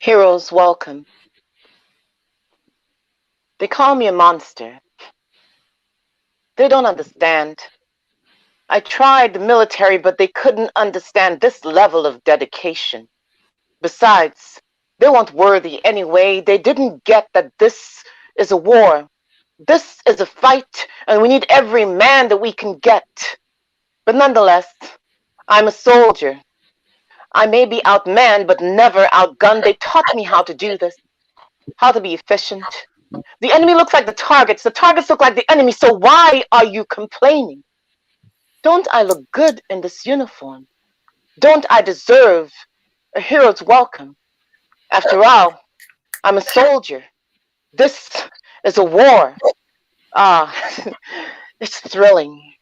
Heroes welcome. They call me a monster. They don't understand. I tried the military, but they couldn't understand this level of dedication. Besides, they weren't worthy anyway. They didn't get that this is a war. This is a fight, and we need every man that we can get. But nonetheless, I'm a soldier. I may be outmanned, but never outgunned. They taught me how to do this, how to be efficient. The enemy looks like the targets. The targets look like the enemy. So why are you complaining? Don't I look good in this uniform? Don't I deserve a hero's welcome? After all, I'm a soldier. This is a war. It's thrilling.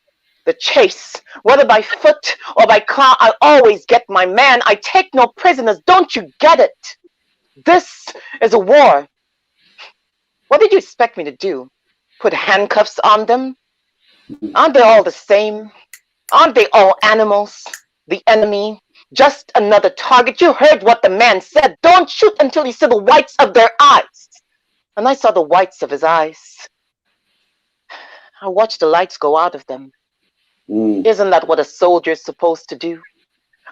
The chase, whether by foot or by car, I always get my man. I take no prisoners. Don't you get it? This is a war. What did you expect me to do? Put handcuffs on them? Aren't they all the same? Aren't they all animals? The enemy? Just another target? You heard what the man said. Don't shoot until you see the whites of their eyes. And I saw the whites of his eyes. I watched the lights go out of them. Isn't that what a soldier is supposed to do?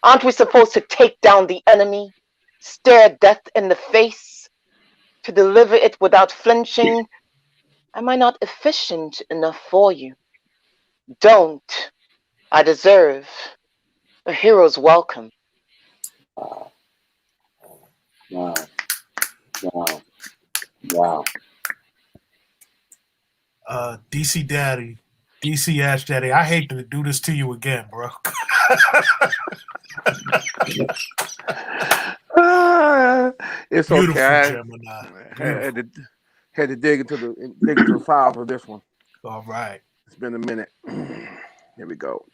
Aren't we supposed to take down the enemy, stare death in the face, to deliver it without flinching? Am I not efficient enough for you? Don't I deserve a hero's welcome? Wow. DC Daddy. DC Ash Daddy, I hate to do this to you again, bro. It's beautiful, okay. Gemini. Had to dig into the file for this one. All right. It's been a minute. Here we go.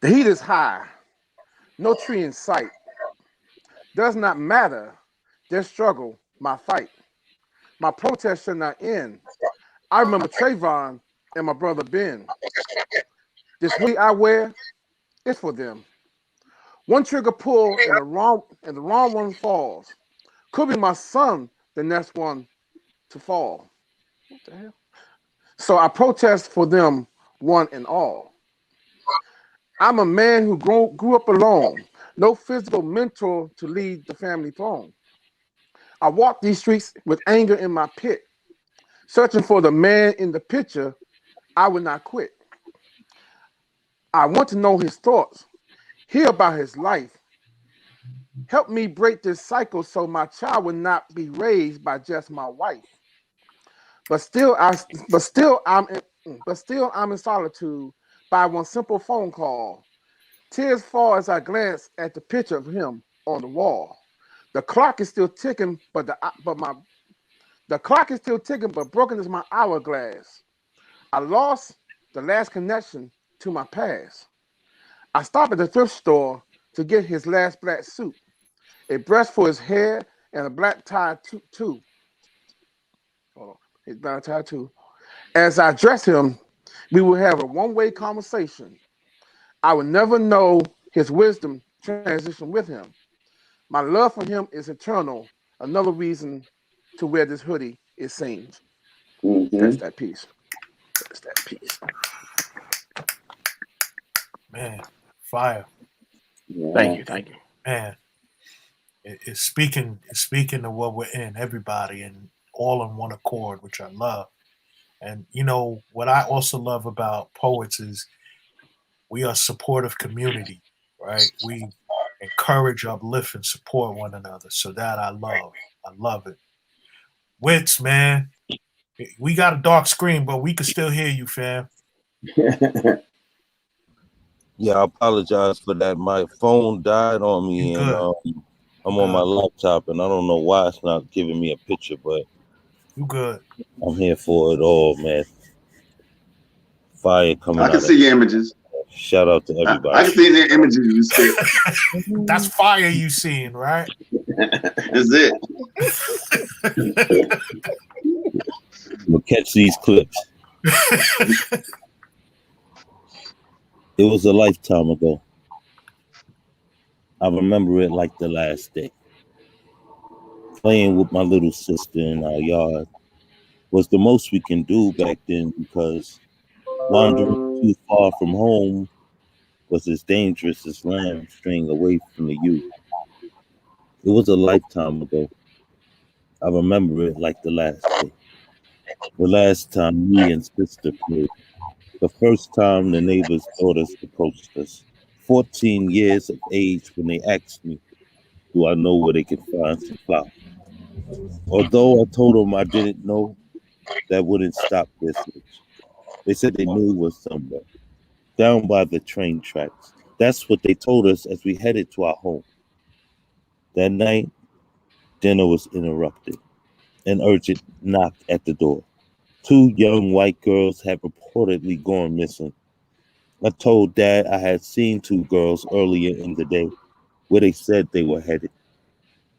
The heat is high. No tree in sight. Does not matter. Their struggle, my fight. My protest should not end. I remember Trayvon and my brother Ben. This hoodie I wear is for them. One trigger pull and the wrong one falls. Could be my son, the next one to fall. What the hell? So I protest for them, one and all. I'm a man who grew up alone. No physical mentor to lead the family throne. I walk these streets with anger in my pit, searching for the man in the picture. I would not quit. I want to know his thoughts, hear about his life. Help me break this cycle so my child will not be raised by just my wife. But still I'm in solitude by one simple phone call. Tears fall as I glance at the picture of him on the wall. The clock is still ticking, but the clock is still ticking, but broken is my hourglass. I lost the last connection to my past. I stopped at the thrift store to get his last black suit, a brush for his hair, and a black tie too. Hold on, his black tie too. As I address him, we will have a one-way conversation. I will never know his wisdom transition with him. My love for him is eternal. Another reason to wear this hoodie is seen. That's that piece. That's that piece. Man, fire. Yeah. Thank you. Man, it's speaking of what we're in, everybody, and all in one accord, which I love. And you know what I also love about Poets is we are a supportive community, right? We encourage, uplift, and support one another. So that I love. I love it. Witz, man, we got a dark screen, but we can still hear you, fam. Yeah, I apologize for that. My phone died on me, and I'm on my laptop, and I don't know why it's not giving me a picture, but you good. I'm here for it all, man. Fire coming out. I can see your images. Shout out to everybody. I can see the images you said. That's fire you seeing, right? That's it. We'll catch these clips. It was a lifetime ago. I remember it like the last day. Playing with my little sister in our yard was the most we can do back then, because wandering too far from home was as dangerous as lamb straying away from the youth. It was a lifetime ago. I remember it like the last day. The last time me and sister played. The first time the neighbors' daughters approached us. 14 years of age when they asked me, do I know where they could find some flour? Although I told them I didn't know, that wouldn't stop their search. They said they knew it was somewhere, down by the train tracks. That's what they told us as we headed to our home. That night, dinner was interrupted. An urgent knock at the door. 2 young white girls had reportedly gone missing. I told Dad I had seen 2 girls earlier in the day where they said they were headed.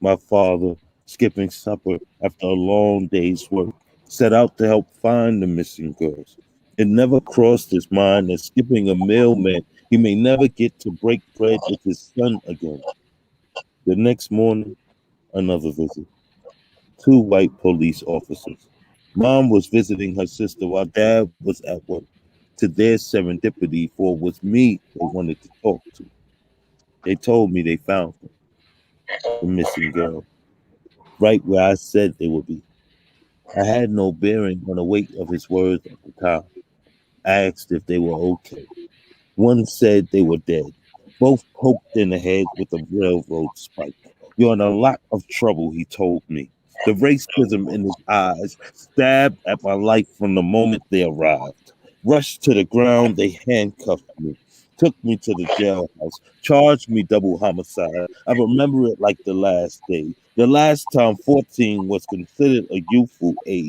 My father, skipping supper after a long day's work, set out to help find the missing girls. It never crossed his mind that skipping a meal meant he may never get to break bread with his son again. The next morning, another visit. 2 white police officers. Mom was visiting her sister while Dad was at work. To their serendipity, for it was me they wanted to talk to. They told me they found her, the missing girl, right where I said they would be. I had no bearing on the weight of his words at the time. I asked if they were okay. One said they were dead. Both poked in the head with a railroad spike. You're in a lot of trouble, he told me. The racism in his eyes stabbed at my life from the moment they arrived. Rushed to the ground, they handcuffed me, took me to the jailhouse, charged me double homicide. I remember it like the last day. The last time 14 was considered a youthful age.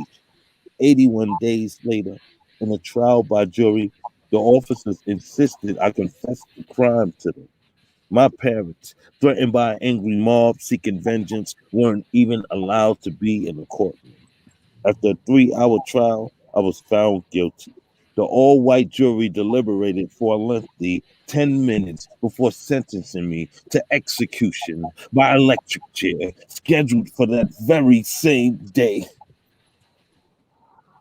81 days later, in a trial by jury, the officers insisted I confess the crime to them. My parents, threatened by an angry mob seeking vengeance, weren't even allowed to be in the courtroom. After a 3-hour trial, I was found guilty. The all-white jury deliberated for a lengthy 10 minutes before sentencing me to execution by electric chair, scheduled for that very same day.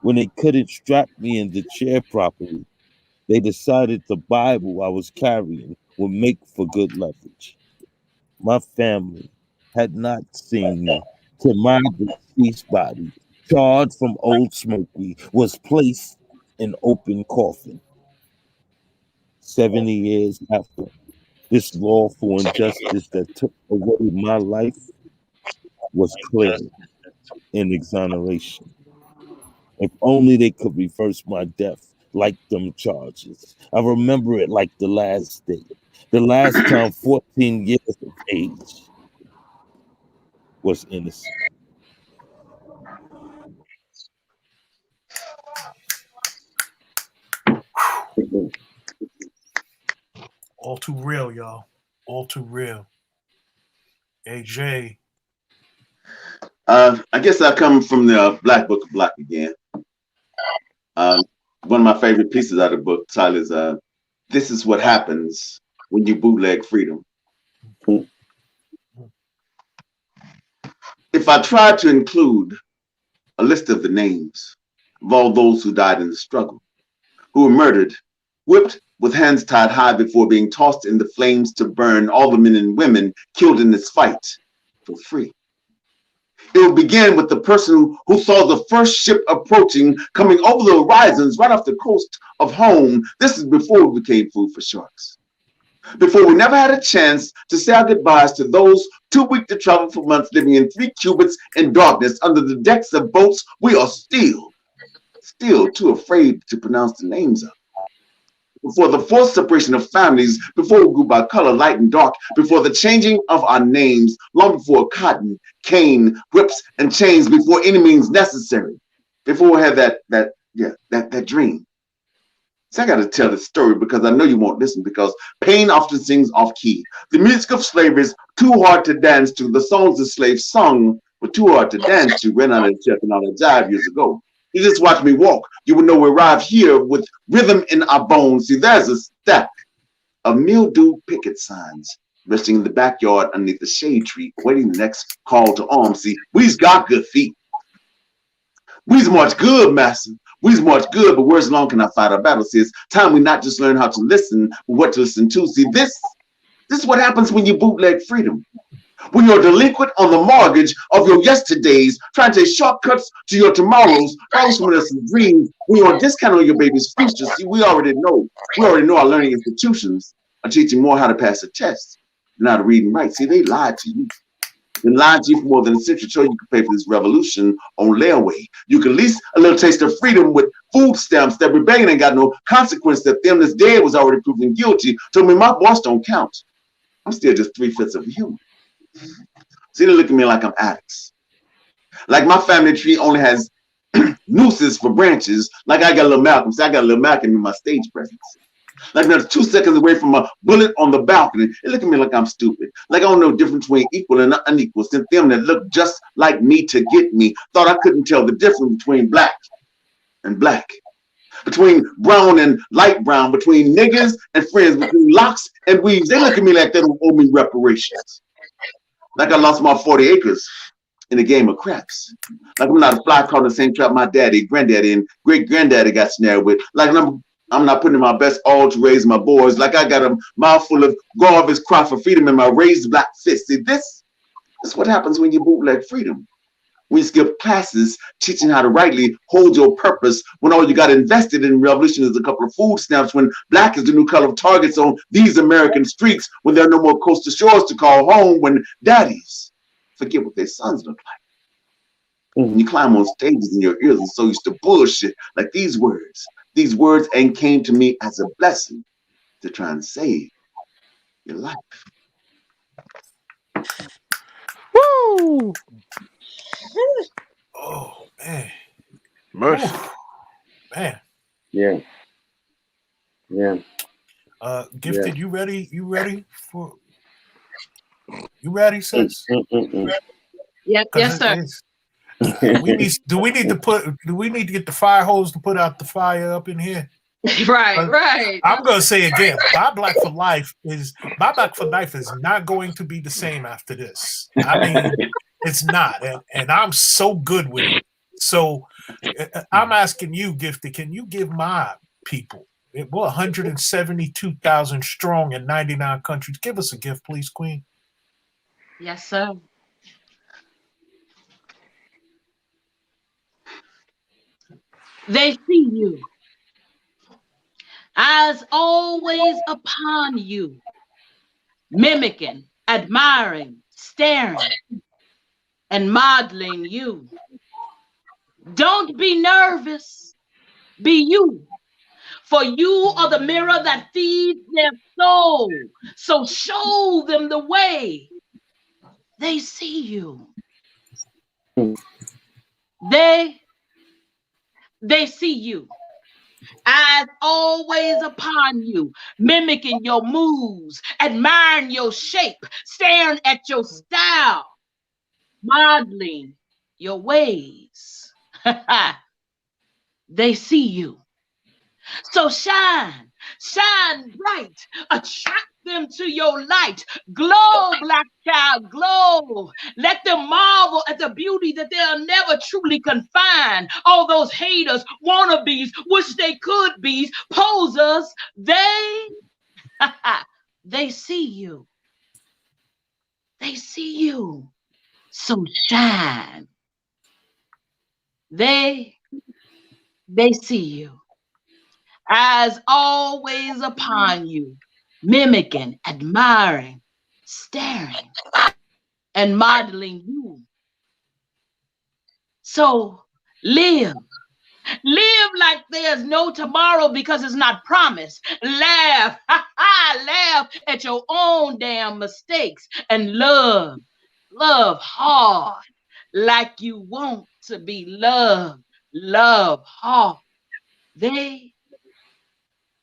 When they couldn't strap me in the chair properly, they decided the Bible I was carrying would make for good leverage. My family had not seen me till my deceased body, charred from Old Smoky, was placed in open coffin. 70 years after, this lawful injustice that took away my life was cleared in exoneration. If only they could reverse my death like them charges. I remember it like the last day. The last time 14 years of age. what's innocent. All too real, y'all. All too real. AJ. I guess I come from the Black Book of Black again. One of my favorite pieces out of the book, Tyler, is "This is what happens when you bootleg freedom." If I tried to include a list of the names of all those who died in the struggle, who were murdered, whipped with hands tied high before being tossed in the flames to burn, all the men and women killed in this fight for free. It will begin with the person who saw the first ship approaching, coming over the horizons right off the coast of home. This is before we became food for sharks. Before we never had a chance to say our goodbyes to those too weak to travel for months, living in 3 cubits in darkness under the decks of boats we are still too afraid to pronounce the names of. Before the forced separation of families, before we grew by color, light and dark, before the changing of our names, long before cotton, cane, whips, and chains, before any means necessary, before we had that dream. So I got to tell this story because I know you won't listen, because pain often sings off key. The music of slavery is too hard to dance to. The songs the slaves sung were too hard to dance to. Ran out of check and out of jive years ago. You just watch me walk. You will know we arrived here with rhythm in our bones. See, there's a stack of mildew picket signs resting in the backyard underneath the shade tree, awaiting the next call to arms. See, we's got good feet. We's much good, master. We's much good, but where's long can I fight our battle? See, it's time we not just learn how to listen, but what to listen to. See, this is what happens when you bootleg freedom. When you're delinquent on the mortgage of your yesterdays, trying to take shortcuts to your tomorrows, follow someone else's dreams, when you're on discount on your baby's future. See, we already know our learning institutions are teaching more how to pass a test than how to read and write. See, they lied to you. They lied to you for more than a century, so you could pay for this revolution on layaway. You could lease a little taste of freedom with food stamps. That rebellion ain't got no consequence. That them that's dead was already proven guilty. Told me my boss don't count. I'm still just 3/5 of a human. See, they look at me like I'm addicts. Like my family tree only has nooses for branches. Like I got a little Malcolm. See, I got a little Malcolm in my stage presence. Like they're 2 seconds away from a bullet on the balcony. They look at me like I'm stupid. Like I don't know the difference between equal and unequal. Since them that look just like me to get me thought I couldn't tell the difference between black and black, between brown and light brown, between niggas and friends, between locks and weaves. They look at me like they don't owe me reparations. Like I lost my 40 acres in a game of craps. Like I'm not a fly caught in the same trap my daddy, granddaddy, and great granddaddy got snared with. Like I'm not putting in my best all to raise my boys. Like I got a mouthful of garbage cry for freedom in my raised black fist. See, this is what happens when you bootleg freedom. When you skip classes teaching how to rightly hold your purpose, when all you got invested in revolution is a couple of food stamps, when black is the new color of targets on these American streets, when there are no more coastal shores to call home, when daddies forget what their sons look like. When you climb on stages and your ears are so used to bullshit, like these words ain't came to me as a blessing to try and save your life. Woo! Oh man. Mercy. Man. Yeah. Gifted, you ready? You ready, sis? Yep, yes, sir. Do we need to get the fire hose to put out the fire up in here? Right. I'm gonna say again, my Black for Life is not going to be the same after this. I mean, it's not, and I'm so good with it. So I'm asking you, Gifted, can you give my people, we're 172,000 strong in 99 countries, give us a gift, please, Queen? Yes, sir. They see you. Eyes always upon you, mimicking, admiring, staring, and modeling you. Don't be nervous. Be you. For you are the mirror that feeds their soul. So show them the way. They see you. They see you. Eyes always upon you, mimicking your moves, admiring your shape, staring at your style, modeling your ways. They see you. So shine bright, attract them to your light. Glow, black child, glow. Let them marvel at the beauty that they'll never truly confine. All those haters, wannabes, wish they could be, posers, they see you. They see you. So shine. They see you. Eyes always upon you, mimicking, admiring, staring, and modeling you. So live like there's no tomorrow because it's not promised. Laugh, laugh at your own damn mistakes and love hard like you want to be loved. Love hard.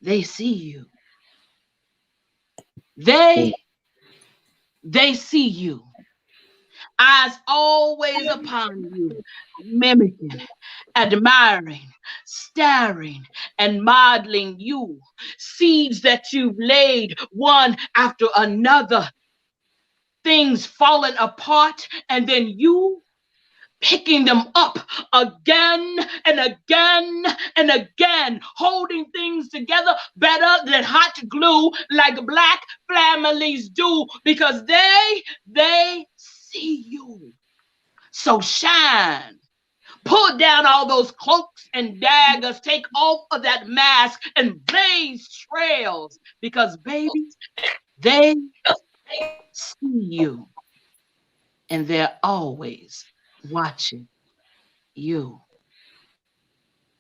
They see you. They see you. Eyes always upon you, mimicking, admiring, staring, and modeling you. Seeds that you've laid one after another. Things falling apart, and then you picking them up again and again and again, holding things together better than hot glue like black families do, because they see you. So shine. Pull down all those cloaks and daggers, take off of that mask and blaze trails, because baby, they see you and they're always watching you.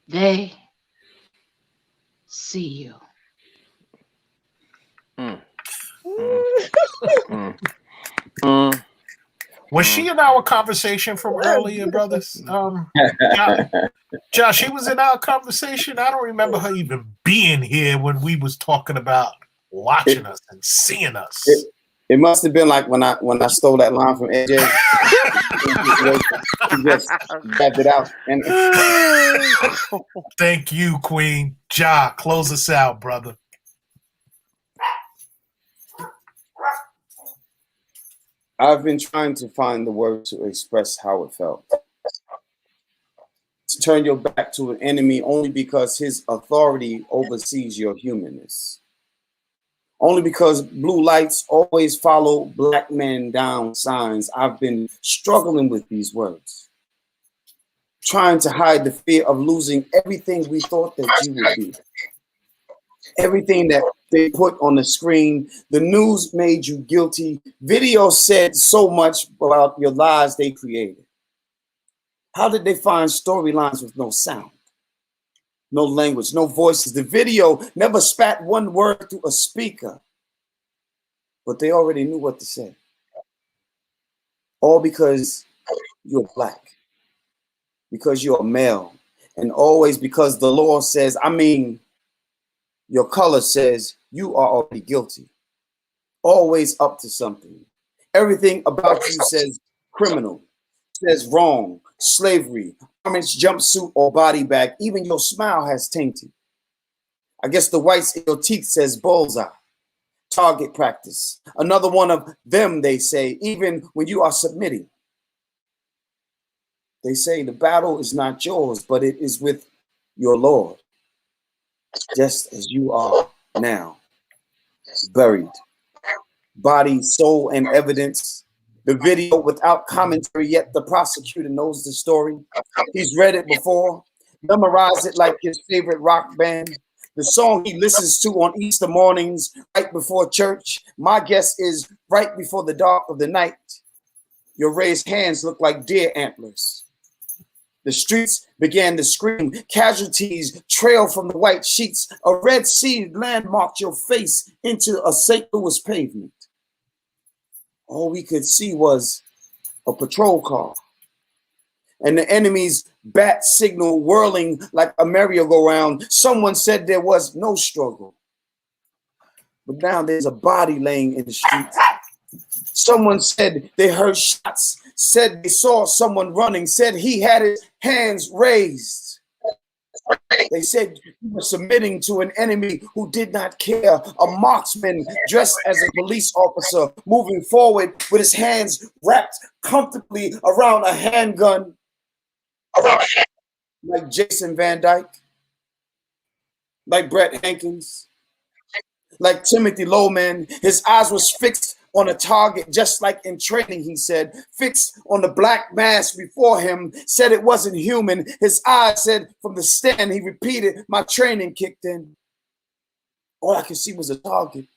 They see you. Was she in our conversation from earlier, brothers? Josh, she was in our conversation. I don't remember her even being here when we was talking about watching us and seeing us. It must have been like when I stole that line from AJ. She just grabbed it out. And thank you, Queen. Ja, close us out, brother. I've been trying to find the word to express how it felt. To turn your back to an enemy only because his authority oversees your humanness. Only because blue lights always follow black men down signs. I've been struggling with these words. Trying to hide the fear of losing everything we thought that you would be. Everything that they put on the screen. The news made you guilty. Video said so much about your lies they created. How did they find storylines with no sound? No language, no voices. The video never spat one word through a speaker, but they already knew what to say. All because you're black, because you're a male, and always because the law says, your color says you are already guilty. Always up to something. Everything about you says criminal, says wrong, slavery, garments, jumpsuit, or body bag. Even your smile has tainted. I guess the whites in your teeth says bullseye, target practice. Another one of them, they say, even when you are submitting. They say the battle is not yours, but it is with your Lord. Just as you are now, buried. Body, soul, and evidence. The video without commentary, yet the prosecutor knows the story. He's read it before, memorized it like his favorite rock band. The song he listens to on Easter mornings, right before church. My guess is right before the dark of the night. Your raised hands look like deer antlers. The streets began to scream. Casualties trail from the white sheets. A red sea landmarked your face into a St. Louis pavement. All we could see was a patrol car, and the enemy's bat signal whirling like a merry-go-round. Someone said there was no struggle, but now there's a body laying in the street. Someone said they heard shots, said they saw someone running, said he had his hands raised. They said you were submitting to an enemy who did not care, a marksman dressed as a police officer, moving forward with his hands wrapped comfortably around a handgun, like Jason Van Dyke, like Brett Hankins, like Timothy Loman. His eyes was fixed on a target, just like in training, he said, fixed on the black mass before him, said it wasn't human. His eyes said from the stand, he repeated, my training kicked in. All I could see was a target.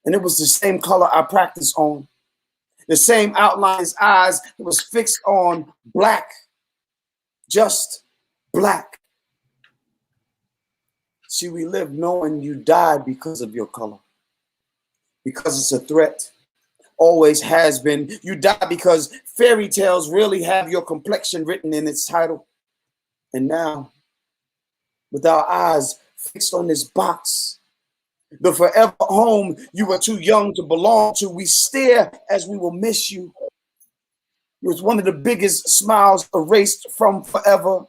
And it was the same color I practiced on. The same outline, his eyes, it was fixed on black, just black. See, we live knowing you died because of your color. Because it's a threat, always has been. You die because fairy tales really have your complexion written in its title. And now, with our eyes fixed on this box, the forever home you were too young to belong to, we stare as we will miss you. It was one of the biggest smiles erased from forever.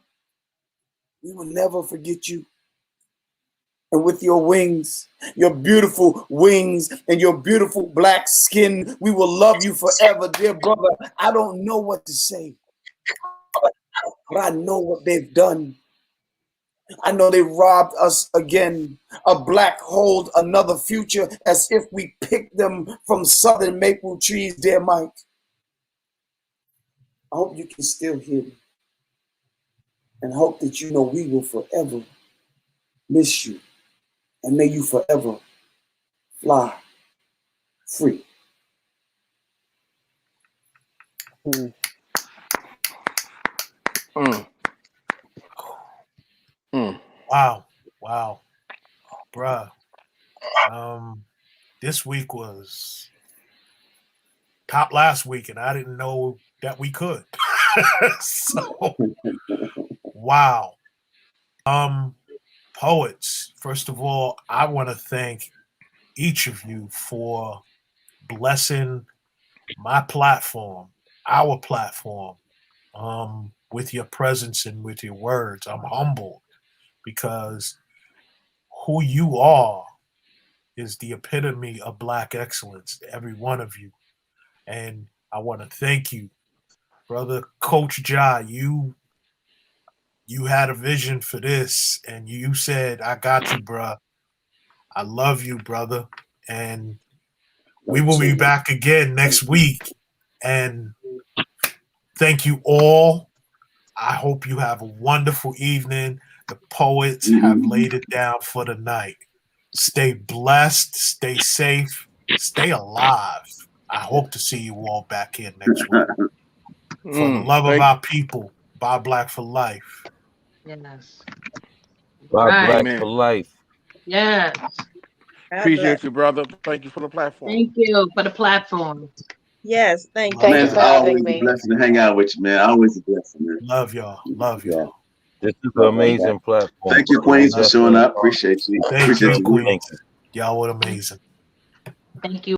We will never forget you. And with your wings, your beautiful wings and your beautiful black skin, we will love you forever, dear brother. I don't know what to say, but I know what they've done. I know they robbed us again. A black hold another future as if we picked them from southern maple trees, dear Mike. I hope you can still hear me and hope that you know we will forever miss you. And may you forever fly free. Mm. Mm. Mm. Wow. Bruh. This week was top last week, and I didn't know that we could. So, wow. Poets, first of all, I want to thank each of you for blessing my platform, our platform, with your presence and with your words. I'm humbled because who you are is the epitome of Black excellence, every one of you. And I want to thank you, brother Coach Ja. You had a vision for this, and you said, I got you, bruh. I love you, brother. And we will be back again next week. And thank you all. I hope you have a wonderful evening. The poets have laid it down for the night. Stay blessed, stay safe, stay alive. I hope to see you all back here next week. For the love of our people, Buy Black for Life. Yes. Buy Black for Life. Yes. Appreciate you, brother. Thank you for the platform. Thank you for the platform. Yes, thank you. Thank Man, you it's for always having a me. blessing to hang out with you, man. Always a blessing, man. Love y'all. Love y'all. This is an amazing platform. Thank you, Queens, for showing up. Appreciate you. Thank Appreciate you, Queens. Y'all were amazing. Thank you.